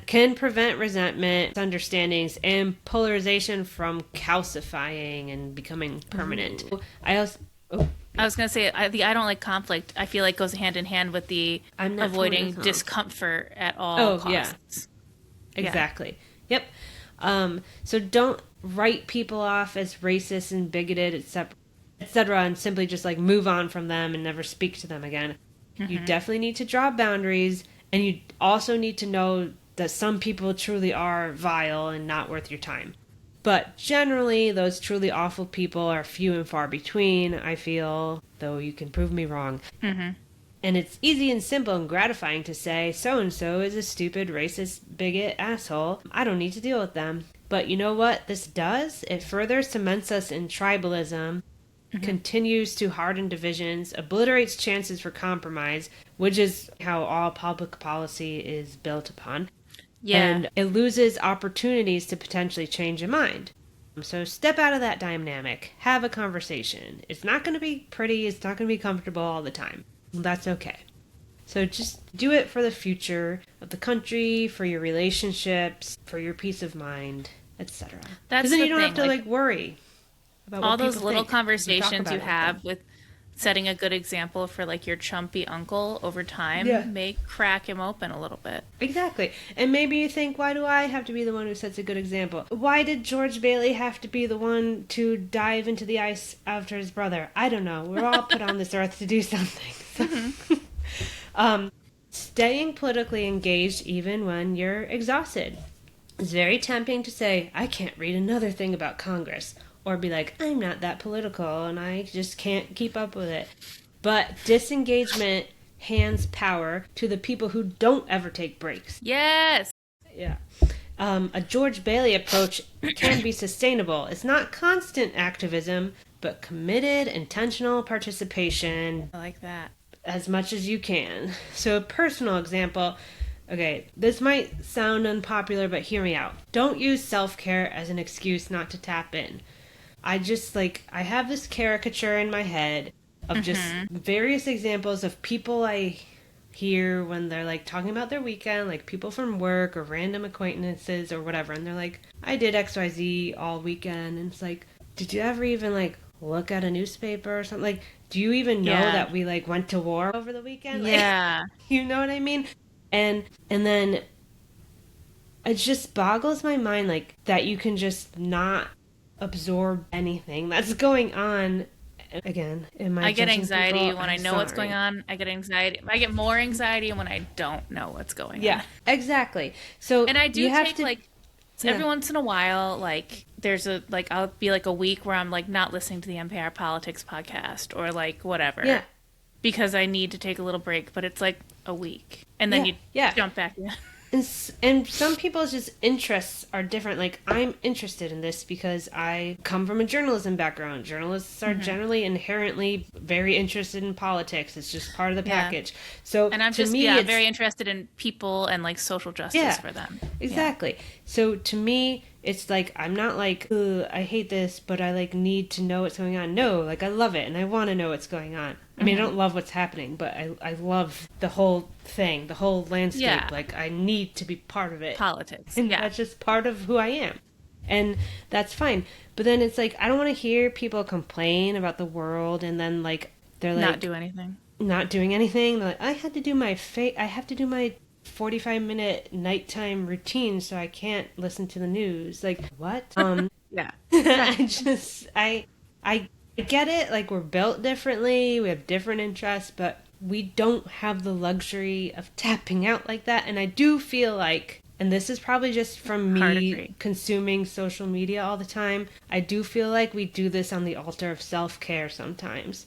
can prevent resentment, misunderstandings, and polarization from calcifying and becoming permanent. I was going to say, the I don't like conflict, I feel goes hand in hand with the avoiding discomfort at all costs. Yeah. Exactly. Yep. So don't write people off as racist and bigoted, etc., and simply just move on from them and never speak to them again. You definitely need to draw boundaries, and you also need to know that some people truly are vile and not worth your time. But generally, those truly awful people are few and far between, I feel, though you can prove me wrong. And it's easy and simple and gratifying to say, so-and-so is a stupid, racist, bigot, asshole. I don't need to deal with them. But you know what this does? It further cements us in tribalism continues to harden divisions, obliterates chances for compromise, which is how all public policy is built upon. Yeah. And it loses opportunities to potentially change a mind. So step out of that dynamic. Have a conversation. It's not going to be pretty. It's not going to be comfortable all the time. That's okay. So just do it for the future of the country, for your relationships, for your peace of mind, etc. That's then the you don't thing. have to worry about all what those people little think. conversations you have with setting a good example for your chumpy uncle over time may crack him open a little bit. Exactly. And maybe you think, why do I have to be the one who sets a good example? Why did George Bailey have to be the one to dive into the ice after his brother? I don't know. We're all put on this earth to do something. So, staying politically engaged even when you're exhausted. It's very tempting to say, I can't read another thing about Congress. Or be like, I'm not that political and I just can't keep up with it. But disengagement hands power to the people who don't ever take breaks. Yes! Yeah. A George Bailey approach can be sustainable. It's not constant activism, but committed, intentional participation. I like that. As much as you can. So a personal example. Okay, this might sound unpopular, but hear me out. Don't use self-care as an excuse not to tap in. I just, I have this caricature in my head of just various examples of people I hear when they're, talking about their weekend, people from work or random acquaintances or whatever, and they're like, I did XYZ all weekend, and it's like, did you ever even, look at a newspaper or something? Do you even know that we, went to war over the weekend? Yeah. You know what I mean? And then it just boggles my mind, that you can just not absorb anything that's going on. Again, I get anxiety when I know what's going on. I get anxiety. I get more anxiety when I don't know what's going on. Yeah, exactly. So, and I do take every once in a while, there's I'll be a week where I'm not listening to the NPR Politics podcast or whatever. Yeah. Because I need to take a little break, but it's a week, and then you jump back in. And some people's just interests are different. I'm interested in this because I come from a journalism background. Journalists are generally inherently very interested in politics. It's just part of the package. So, and I'm just very interested in people and social justice for them. Exactly. Yeah. So to me, it's I'm not ugh, I hate this, but I need to know what's going on. No, I love it and I want to know what's going on. I mean, I don't love what's happening, but I love the whole thing, the whole landscape. Yeah. I need to be part of it. Politics. And that's just part of who I am. And that's fine. But then it's I don't want to hear people complain about the world and then they're not do anything. Not doing anything. They're I had to do my I have to do my 45-minute nighttime routine so I can't listen to the news. What? Yeah. I get it. We're built differently. We have different interests, but we don't have the luxury of tapping out like that. And I do feel and this is probably just from me consuming social media all the time, I do feel we do this on the altar of self-care sometimes.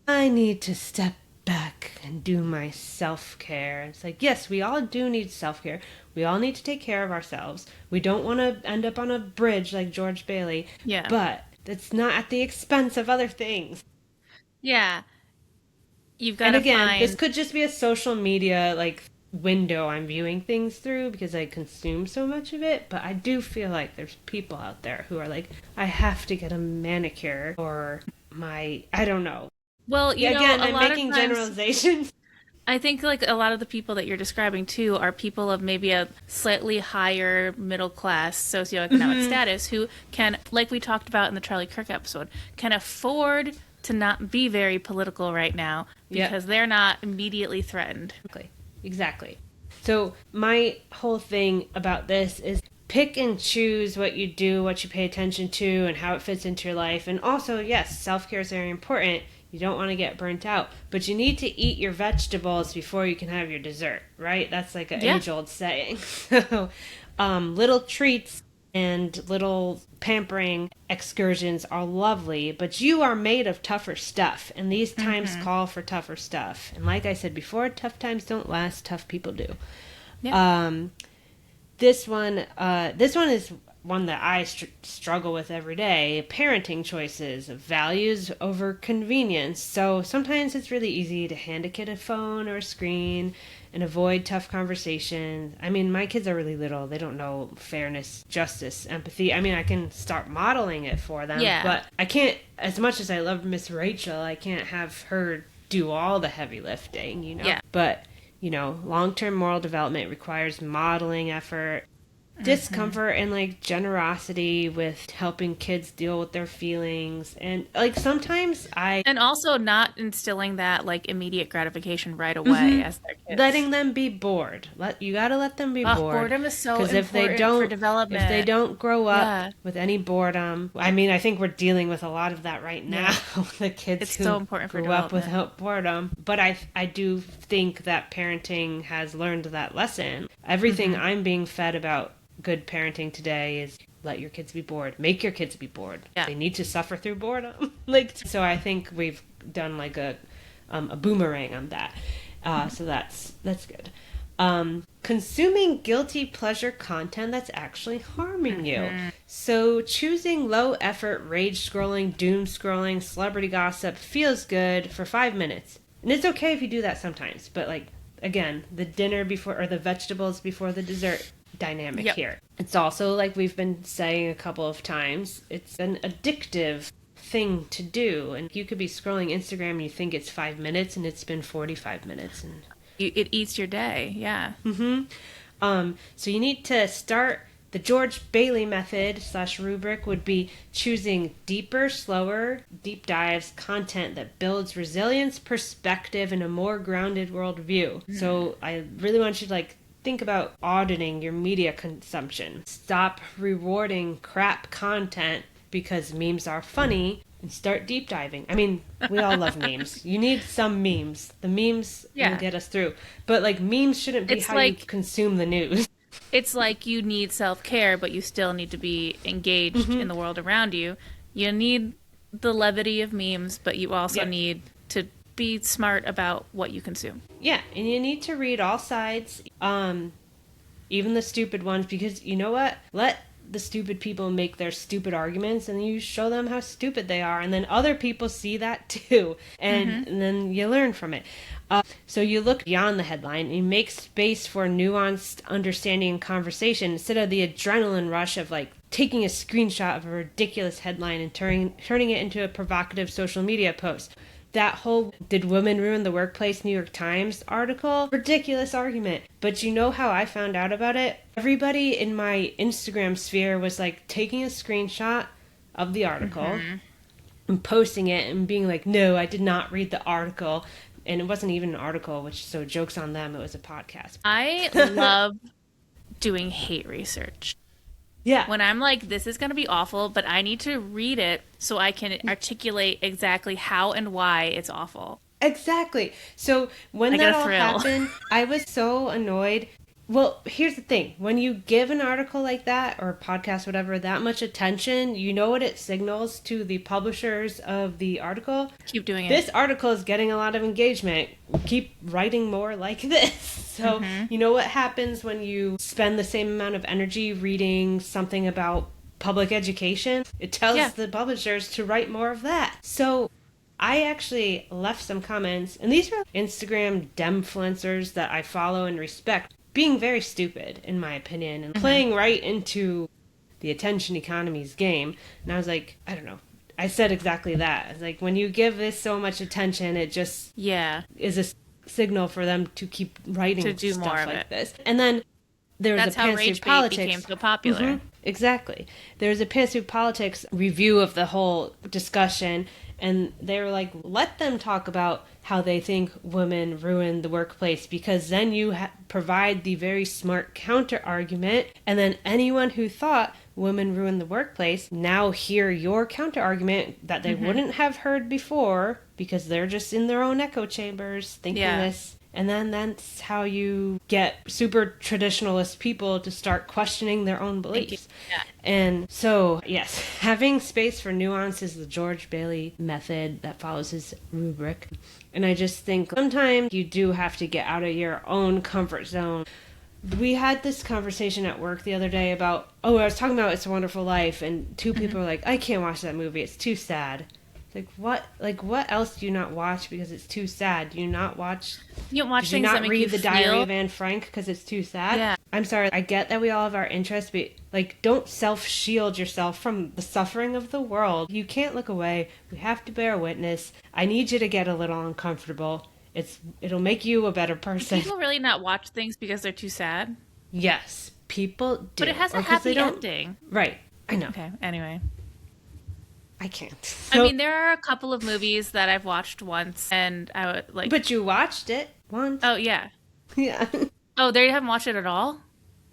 I need to step back and do my self-care. It's yes, we all do need self-care. We all need to take care of ourselves. We don't want to end up on a bridge like George Bailey. Yeah. But it's not at the expense of other things. Yeah. You've got to find... this could just be a social media, window I'm viewing things through because I consume so much of it, but I do feel there's people out there who are I have to get a manicure or I don't know. Well, again, I'm making generalizations. I think a lot of the people that you're describing too are people of maybe a slightly higher middle class socioeconomic status who can, like we talked about in the Charlie Kirk episode, can afford to not be very political right now because they're not immediately threatened. Exactly. So my whole thing about this is pick and choose what you do, what you pay attention to, and how it fits into your life. And also, yes, self-care is very important. You don't want to get burnt out, but you need to eat your vegetables before you can have your dessert, right? That's an age-old saying. So, little treats and little pampering excursions are lovely, but you are made of tougher stuff, and these times call for tougher stuff. And like I said before, tough times don't last, tough people do. Yeah. This one is one that I struggle with every day, parenting choices, values over convenience. So sometimes it's really easy to hand a kid a phone or a screen and avoid tough conversations. I mean, my kids are really little. They don't know fairness, justice, empathy. I mean, I can start modeling it for them, but I can't, as much as I love Miss Rachel, I can't have her do all the heavy lifting, you know? Yeah. But, you know, long-term moral development requires modeling effort, discomfort, and like generosity with helping kids deal with their feelings. And like sometimes and also not instilling that like immediate gratification right away as their kids. Letting them be bored. You gotta let them be bored. Boredom is so important if they don't, for development. If they don't grow up with any boredom, I mean, I think we're dealing with a lot of that right now. The kids it's who so important for grew up without boredom. But I do think that parenting has learned that lesson. Everything I'm being fed about good parenting today is let your kids be bored. Make your kids be bored. Yeah. They need to suffer through boredom. So I think we've done like a boomerang on that. So that's good. Consuming guilty pleasure content that's actually harming you. So choosing low effort, rage scrolling, doom scrolling, celebrity gossip feels good for 5 minutes. And it's okay if you do that sometimes, but like, again, the dinner before or the vegetables before the dessert dynamic here. It's also, like we've been saying a couple of times, it's an addictive thing to do. And you could be scrolling Instagram and you think it's 5 minutes and it's been 45 minutes. And it eats your day, So you need to start the George Bailey method / rubric would be choosing deeper, slower, deep dives, content that builds resilience, perspective, and a more grounded worldview. So I really want you to like think about auditing your media consumption. Stop rewarding crap content because memes are funny and start deep diving. I mean, we all love memes. You need some memes. The memes will get us through. But like memes shouldn't be how you consume the news. It's like you need self-care, but you still need to be engaged in the world around you. You need the levity of memes, but you also need to be smart about what you consume. Yeah, and you need to read all sides, even the stupid ones, because you know what? Let the stupid people make their stupid arguments, and you show them how stupid they are, and then other people see that too, and then you learn from it. So you look beyond the headline and you make space for nuanced understanding and conversation instead of the adrenaline rush of like taking a screenshot of a ridiculous headline and turning it into a provocative social media post. That whole "Did Women Ruin the Workplace?" New York Times article, ridiculous argument. But you know how I found out about it? Everybody in my Instagram sphere was like taking a screenshot of the article and posting it and being like, no, I did not read the article. And it wasn't even an article, which, so joke's on them, it was a podcast. I love doing hate research. Yeah. When I'm like, this is going to be awful, but I need to read it so I can articulate exactly how and why it's awful. Exactly. So when that all happened, I was so annoyed. Well, here's the thing. When you give an article like that, or podcast, whatever, that much attention, you know what it signals to the publishers of the article? Keep doing it. This article is getting a lot of engagement. Keep writing more like this. So you know what happens when you spend the same amount of energy reading something about public education? It tells the publishers to write more of that. So I actually left some comments, and these are Instagram demfluencers that I follow and respect, being very stupid, in my opinion, and playing right into the attention economy's game. And I was like, I don't know. I said exactly that. I was like, when you give this so much attention, it just is a signal for them to keep writing to do stuff more of like it. this. And then there was That's a how Pantsuit Rage Bait Politics became so popular. Exactly. There was a Pantsuit Politics review of the whole discussion, and they were like, let them talk about how they think women ruin the workplace, because then you provide the very smart counter argument, and then anyone who thought women ruin the workplace now hear your counter argument that they wouldn't have heard before because they're just in their own echo chambers thinking this. And then that's how you get super traditionalist people to start questioning their own beliefs. And so, yes, having space for nuance is the George Bailey method that follows his rubric. And I just think sometimes you do have to get out of your own comfort zone We had this conversation at work the other day about, I was talking about It's a Wonderful Life, and two people were like, I can't watch that movie, it's too sad. Like, what else do you not watch because it's too sad? Do you not watch... You don't watch Did you things not that make read you The feel... Diary of Anne Frank because it's too sad? Yeah. I'm sorry, I get that we all have our interests, but, like, don't self-shield yourself from the suffering of the world. You can't look away. We have to bear witness. I need you to get a little uncomfortable. It'll make you a better person. People really not watch things because they're too sad? Yes, people do. But it has a happy ending. Right, I know. Okay, anyway. I can't. I mean, there are a couple of movies that I've watched once, and I would like... But you watched it once. Oh, yeah. Yeah. Oh, they haven't watched it at all?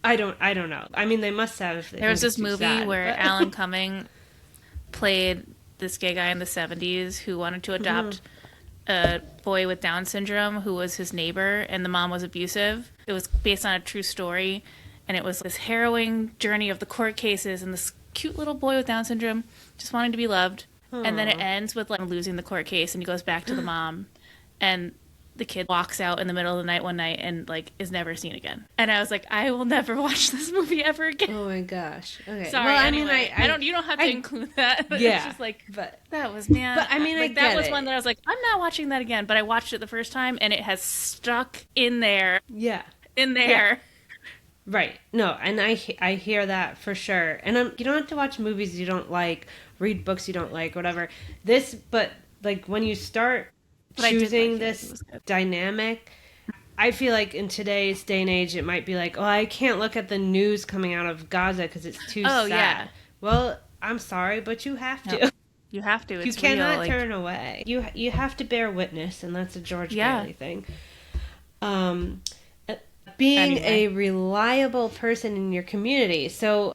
I don't know. I mean, they must have. There was this movie where Alan Cumming played this gay guy in the 70s who wanted to adopt a boy with Down syndrome who was his neighbor, and the mom was abusive. It was based on a true story, and it was this harrowing journey of the court cases and this cute little boy with Down syndrome just wanting to be loved. Aww. And then it ends with like losing the court case, and he goes back to the mom, and the kid walks out in the middle of the night one night and like is never seen again. And I was like, I will never watch this movie ever again. Oh my gosh. Okay. Sorry. Well, anyway, I don't. You don't have to include that. Yeah. It's just like, but that was man. But I mean, like, I get that was it. one that I was like, I'm not watching that again. But I watched it the first time, and it has stuck in there. Yeah. In there. Yeah. Right. No, and I hear that for sure. And you don't have to watch movies you don't like, read books you don't like, whatever. But like when you start choosing this dynamic, I feel like in today's day and age, it might be like, oh, I can't look at the news coming out of Gaza because it's too sad. Yeah. Well, I'm sorry, but you have to. No, you have to. It's you cannot real, turn away. You have to bear witness, and that's a George Bailey thing. Being a reliable person in your community. So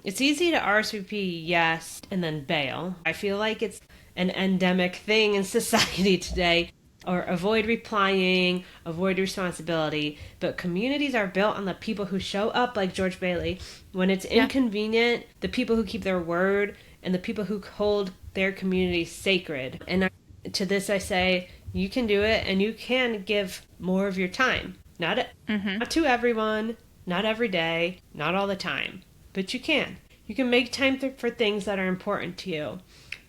it's easy to RSVP yes and then bail. I feel like it's an endemic thing in society today. Or avoid replying, avoid responsibility. But communities are built on the people who show up, like George Bailey. When it's inconvenient, the people who keep their word, and the people who hold their community sacred. And to this I say, you can do it, and you can give more of your time. Not to everyone, not every day, not all the time. But you can. You can make time for things that are important to you,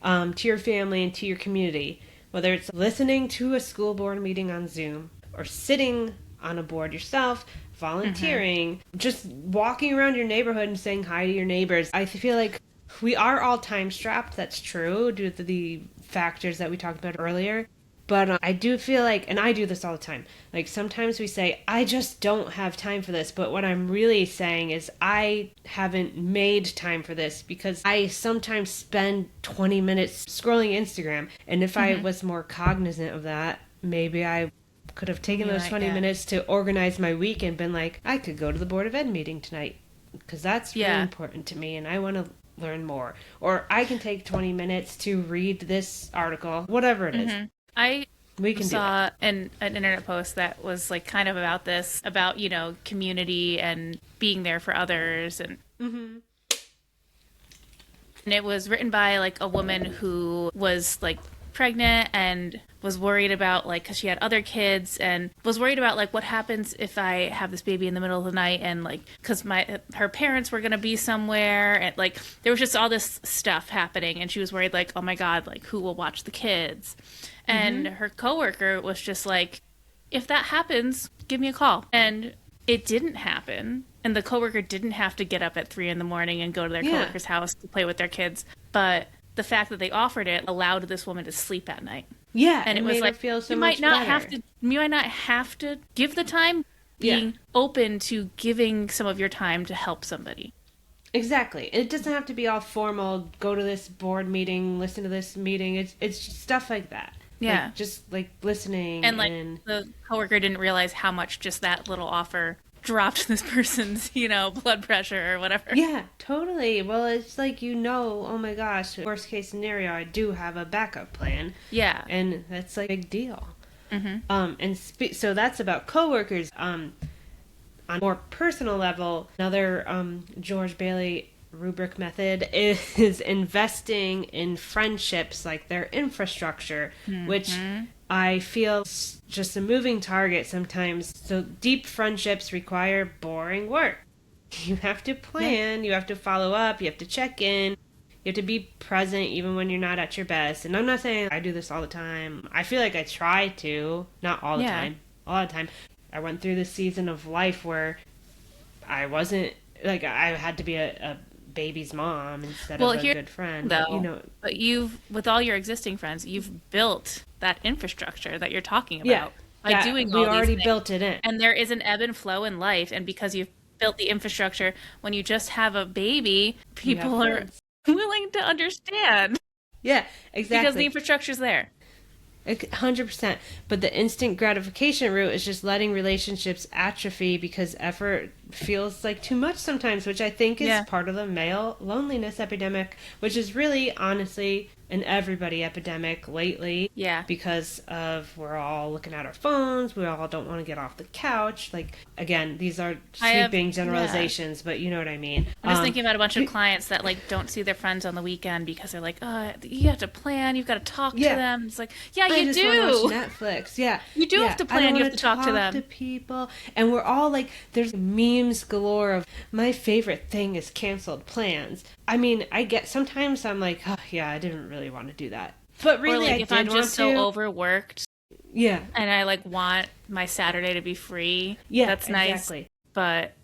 to your family, and to your community. Whether it's listening to a school board meeting on Zoom, or sitting on a board yourself, volunteering, just walking around your neighborhood and saying hi to your neighbors. I feel like we are all time strapped. That's true due to the factors that we talked about earlier. But I do feel like, and I do this all the time, like sometimes we say, I just don't have time for this. But what I'm really saying is I haven't made time for this because I sometimes spend 20 minutes scrolling Instagram. And if I was more cognizant of that, maybe I could have taken those 20 minutes to organize my week and been like, I could go to the Board of Ed meeting tonight because that's really important to me and I want to learn more. Or I can take 20 minutes to read this article, whatever it is. I We saw an internet post that was like kind of about this, about, you know, community and being there for others. And, and it was written by like a woman who was like pregnant and was worried about like, because she had other kids and was worried about like what happens if I have this baby in the middle of the night, and like because her parents were going to be somewhere, and like there was just all this stuff happening, and she was worried like, oh my God, like who will watch the kids? And her coworker was just like, if that happens, give me a call. And it didn't happen. And the coworker didn't have to get up at 3 a.m. and go to their coworker's house to play with their kids. But the fact that they offered it allowed this woman to sleep at night. Yeah, and it was like, feel so you might not better. you might not have to give the time. Being open to giving some of your time to help somebody. Exactly. It doesn't have to be all formal. Go to this board meeting, listen to this meeting. It's just stuff like that. Yeah. Like, just like listening. And like the coworker didn't realize how much just that little offer dropped this person's, you know, blood pressure or whatever. Yeah, totally. Well, it's like, you know, oh my gosh, worst case scenario, I do have a backup plan. Yeah. And that's like a big deal. So that's about coworkers. On a more personal level, another George Bailey rubric method is investing in friendships, like their infrastructure, which I feel just a moving target sometimes. So deep friendships require boring work. You have to plan, you have to follow up, you have to check in, you have to be present even when you're not at your best. And I'm not saying I do this all the time. I feel like I try to, not all the time. A lot of time. I went through this season of life where I wasn't, like, I had to be a baby's mom instead of a good friend. Though, but you've, with all your existing friends, you've built that infrastructure that you're talking about by doing all these things. We already built it in. And there is an ebb and flow in life, and because you've built the infrastructure, when you just have a baby, people are willing to understand. Yeah, exactly. Because the infrastructure's there. 100%. But the instant gratification route is just letting relationships atrophy because effort feels like too much sometimes, which I think is part of the male loneliness epidemic, which is really, honestly, an everybody epidemic lately. Yeah. Because of we're all looking at our phones, we all don't want to get off the couch. Like, again, these are sweeping generalizations, but you know what I mean. I'm just thinking about a bunch of clients that like don't see their friends on the weekend because they're like, oh, you have to plan, you've got to talk to them. It's like, you do. I just want to watch Netflix. Yeah. You do have to plan, you have to talk to them. To people. And we're all like, there's memes galore of my favorite thing is canceled plans. I mean, I get sometimes I'm like, oh yeah, I didn't really want to do that. But really, or like if I'm just so overworked. Yeah. And I like want my Saturday to be free. Yeah, that's nice. Exactly. But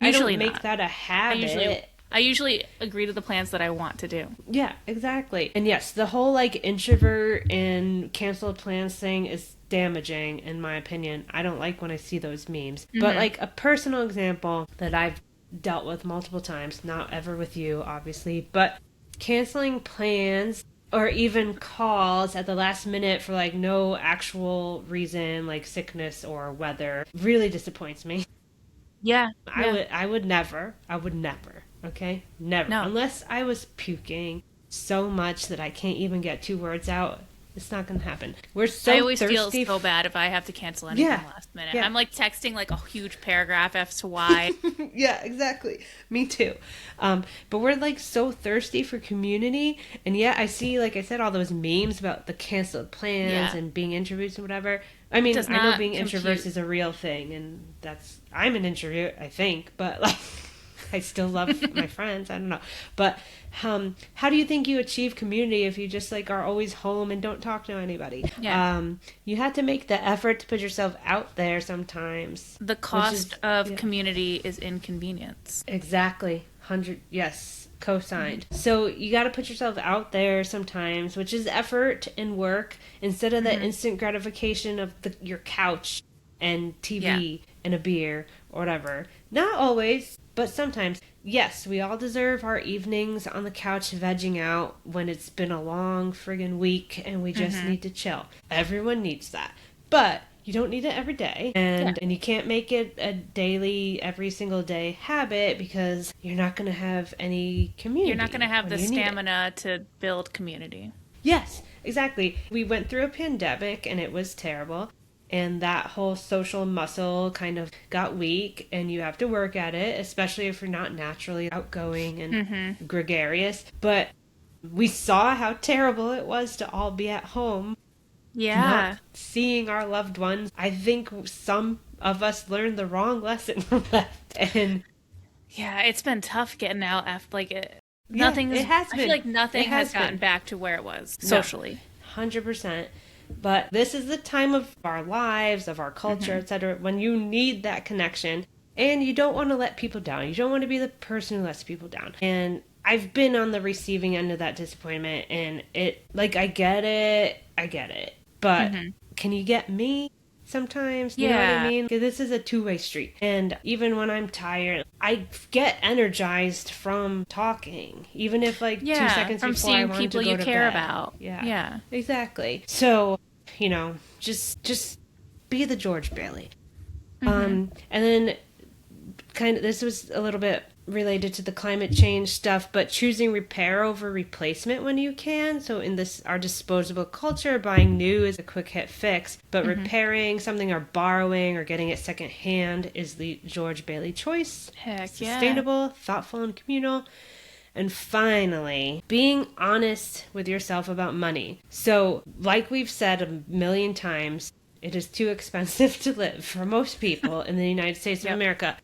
usually I don't make that a habit. I usually agree to the plans that I want to do. Yeah, exactly. And yes, the whole like introvert and canceled plans thing is damaging in my opinion. I don't like when I see those memes. Mm-hmm. But like a personal example that I've dealt with multiple times, not ever with you obviously, but canceling plans or even calls at the last minute for like no actual reason, like sickness or weather, really disappoints me. Yeah. I would never. Okay? Never. No. Unless I was puking so much that I can't even get 2 words out. It's not going to happen. We're so I always thirsty. feel so bad if I have to cancel anything last minute. Yeah. I'm like texting like a huge paragraph as to why. Yeah, exactly. Me too. But we're like so thirsty for community. And yet I see, like I said, all those memes about the canceled plans and being introverts and whatever. I mean, I know being introverts is a real thing. And I'm an introvert, I think. But like, I still love my friends. I don't know. But how do you think you achieve community if you just like are always home and don't talk to anybody? Yeah. You have to make the effort to put yourself out there sometimes. The cost of community is inconvenience. Exactly. Yes. Co-signed. Mm-hmm. So you got to put yourself out there sometimes, which is effort and work instead of the instant gratification of your couch and TV and a beer or whatever. Not always, but sometimes. Yes, we all deserve our evenings on the couch vegging out when it's been a long friggin' week and we just need to chill. Everyone needs that. But you don't need it every day. And you can't make it a daily, every single day habit because you're not going to have any community. You're not going to have the stamina to build community. Yes, exactly. We went through a pandemic and it was terrible. And that whole social muscle kind of got weak and you have to work at it, especially if you're not naturally outgoing and gregarious. But we saw how terrible it was to all be at home. Yeah. Not seeing our loved ones. I think some of us learned the wrong lesson from that. And yeah, it's been tough getting out after nothing. It has been. I feel like nothing has gotten back to where it was socially. 100%. But this is the time of our lives, of our culture, etc., when you need that connection and you don't want to let people down. You don't want to be the person who lets people down. And I've been on the receiving end of that disappointment and I get it. But can you get me sometimes? You know what I mean? This is a two-way street. And even when I'm tired, I get energized from talking. Even if 2 seconds from before I want to go to bed. From seeing people you care about. Yeah. Exactly. So, just be the George Bailey. And then kind of, this was a little bit related to the climate change stuff, but choosing repair over replacement when you can. So in our disposable culture, buying new is a quick hit fix, but repairing something or borrowing or getting it secondhand is the George Bailey choice. Heck Sustainable, thoughtful, and communal. And finally, being honest with yourself about money. So, like we've said a million times, it is too expensive to live for most people in the United States of America.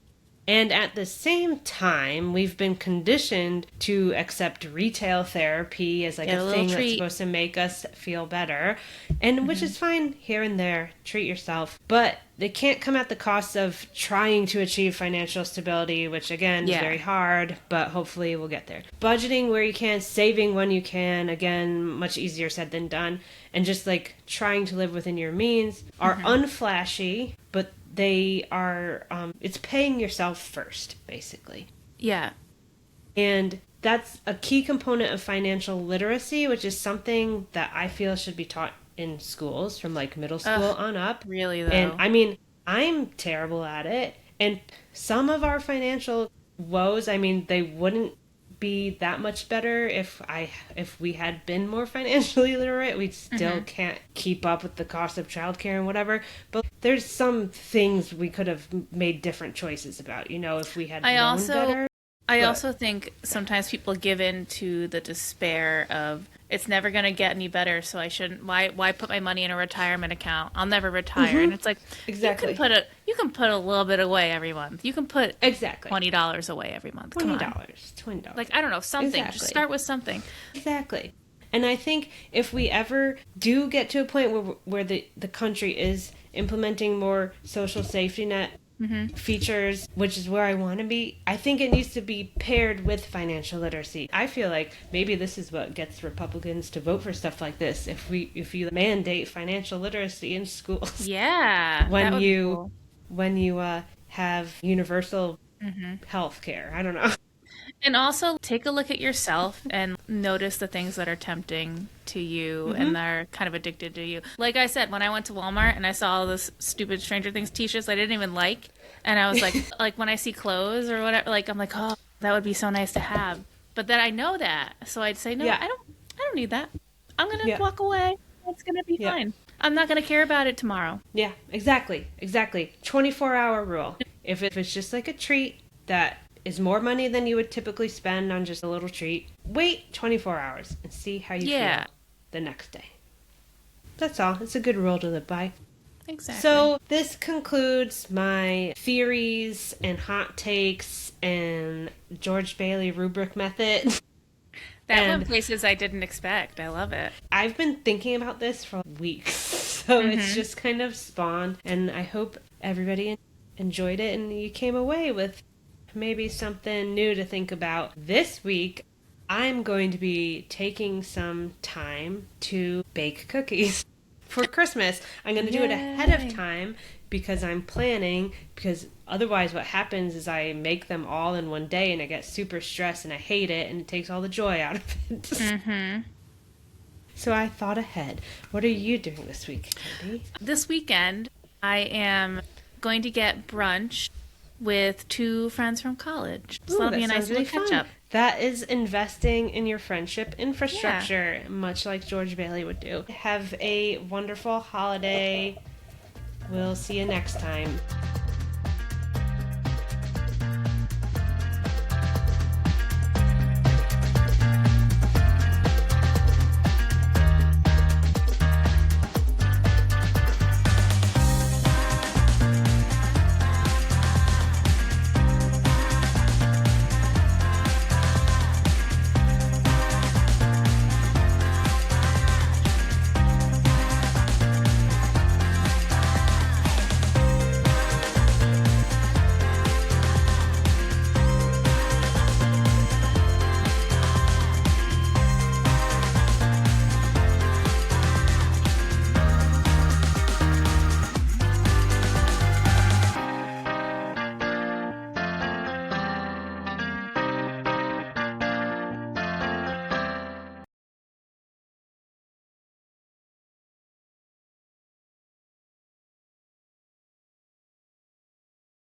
And at the same time, we've been conditioned to accept retail therapy as like a thing that's supposed to make us feel better. And which is fine here and there. Treat yourself. But they can't come at the cost of trying to achieve financial stability, which again is very hard, but hopefully we'll get there. Budgeting where you can, saving when you can, again, much easier said than done. And just like trying to live within your means are unflashy, but they are, it's paying yourself first, basically. Yeah. And that's a key component of financial literacy, which is something that I feel should be taught in schools from like middle school on up. Really, though? And I mean, I'm terrible at it. And some of our financial woes, I mean, they wouldn't be that much better if we had been more financially literate. We still can't keep up with the cost of childcare and whatever, but there's some things we could have made different choices about, you know, if we had known better. I also think sometimes people give in to the despair of it's never going to get any better, so I shouldn't. Why put my money in a retirement account? I'll never retire. And it's like, exactly. You can put a little bit away every month. You can put $20 away every month. $20. Like, I don't know, something. Just start with something. Exactly. And I think if we ever do get to a point where the country is implementing more social safety net features, which is where I want to be, I think it needs to be paired with financial literacy. I feel like maybe this is what gets Republicans to vote for stuff like this. If you mandate financial literacy in schools, when you have universal health care, I don't know. And also take a look at yourself and notice the things that are tempting to you and that are kind of addicted to you. Like I said, when I went to Walmart and I saw all those stupid Stranger Things t-shirts I didn't even like, and I was like, like when I see clothes or whatever, like I'm like, oh, that would be so nice to have. But then I know that, so I'd say, no, I don't need that. I'm gonna walk away. It's gonna be fine. I'm not gonna care about it tomorrow. Yeah, exactly. 24-hour rule. If it's just like a treat that is more money than you would typically spend on just a little treat, wait 24 hours and see how you feel the next day. That's all. It's a good rule to live by. Exactly. So this concludes my theories and hot takes and George Bailey rubric method. That went places I didn't expect. I love it. I've been thinking about this for weeks, so it's just kind of spawned, and I hope everybody enjoyed it and you came away with maybe something new to think about. This week, I'm going to be taking some time to bake cookies for Christmas. I'm going to do it ahead of time because I'm planning, because otherwise what happens is I make them all in one day and I get super stressed and I hate it and it takes all the joy out of it. So I thought ahead. What are you doing this week, Candy? This weekend, I am going to get brunch with 2 friends from college. So that'll be a nice little catch up. That is investing in your friendship infrastructure, much like George Bailey would do. Have a wonderful holiday. We'll see you next time.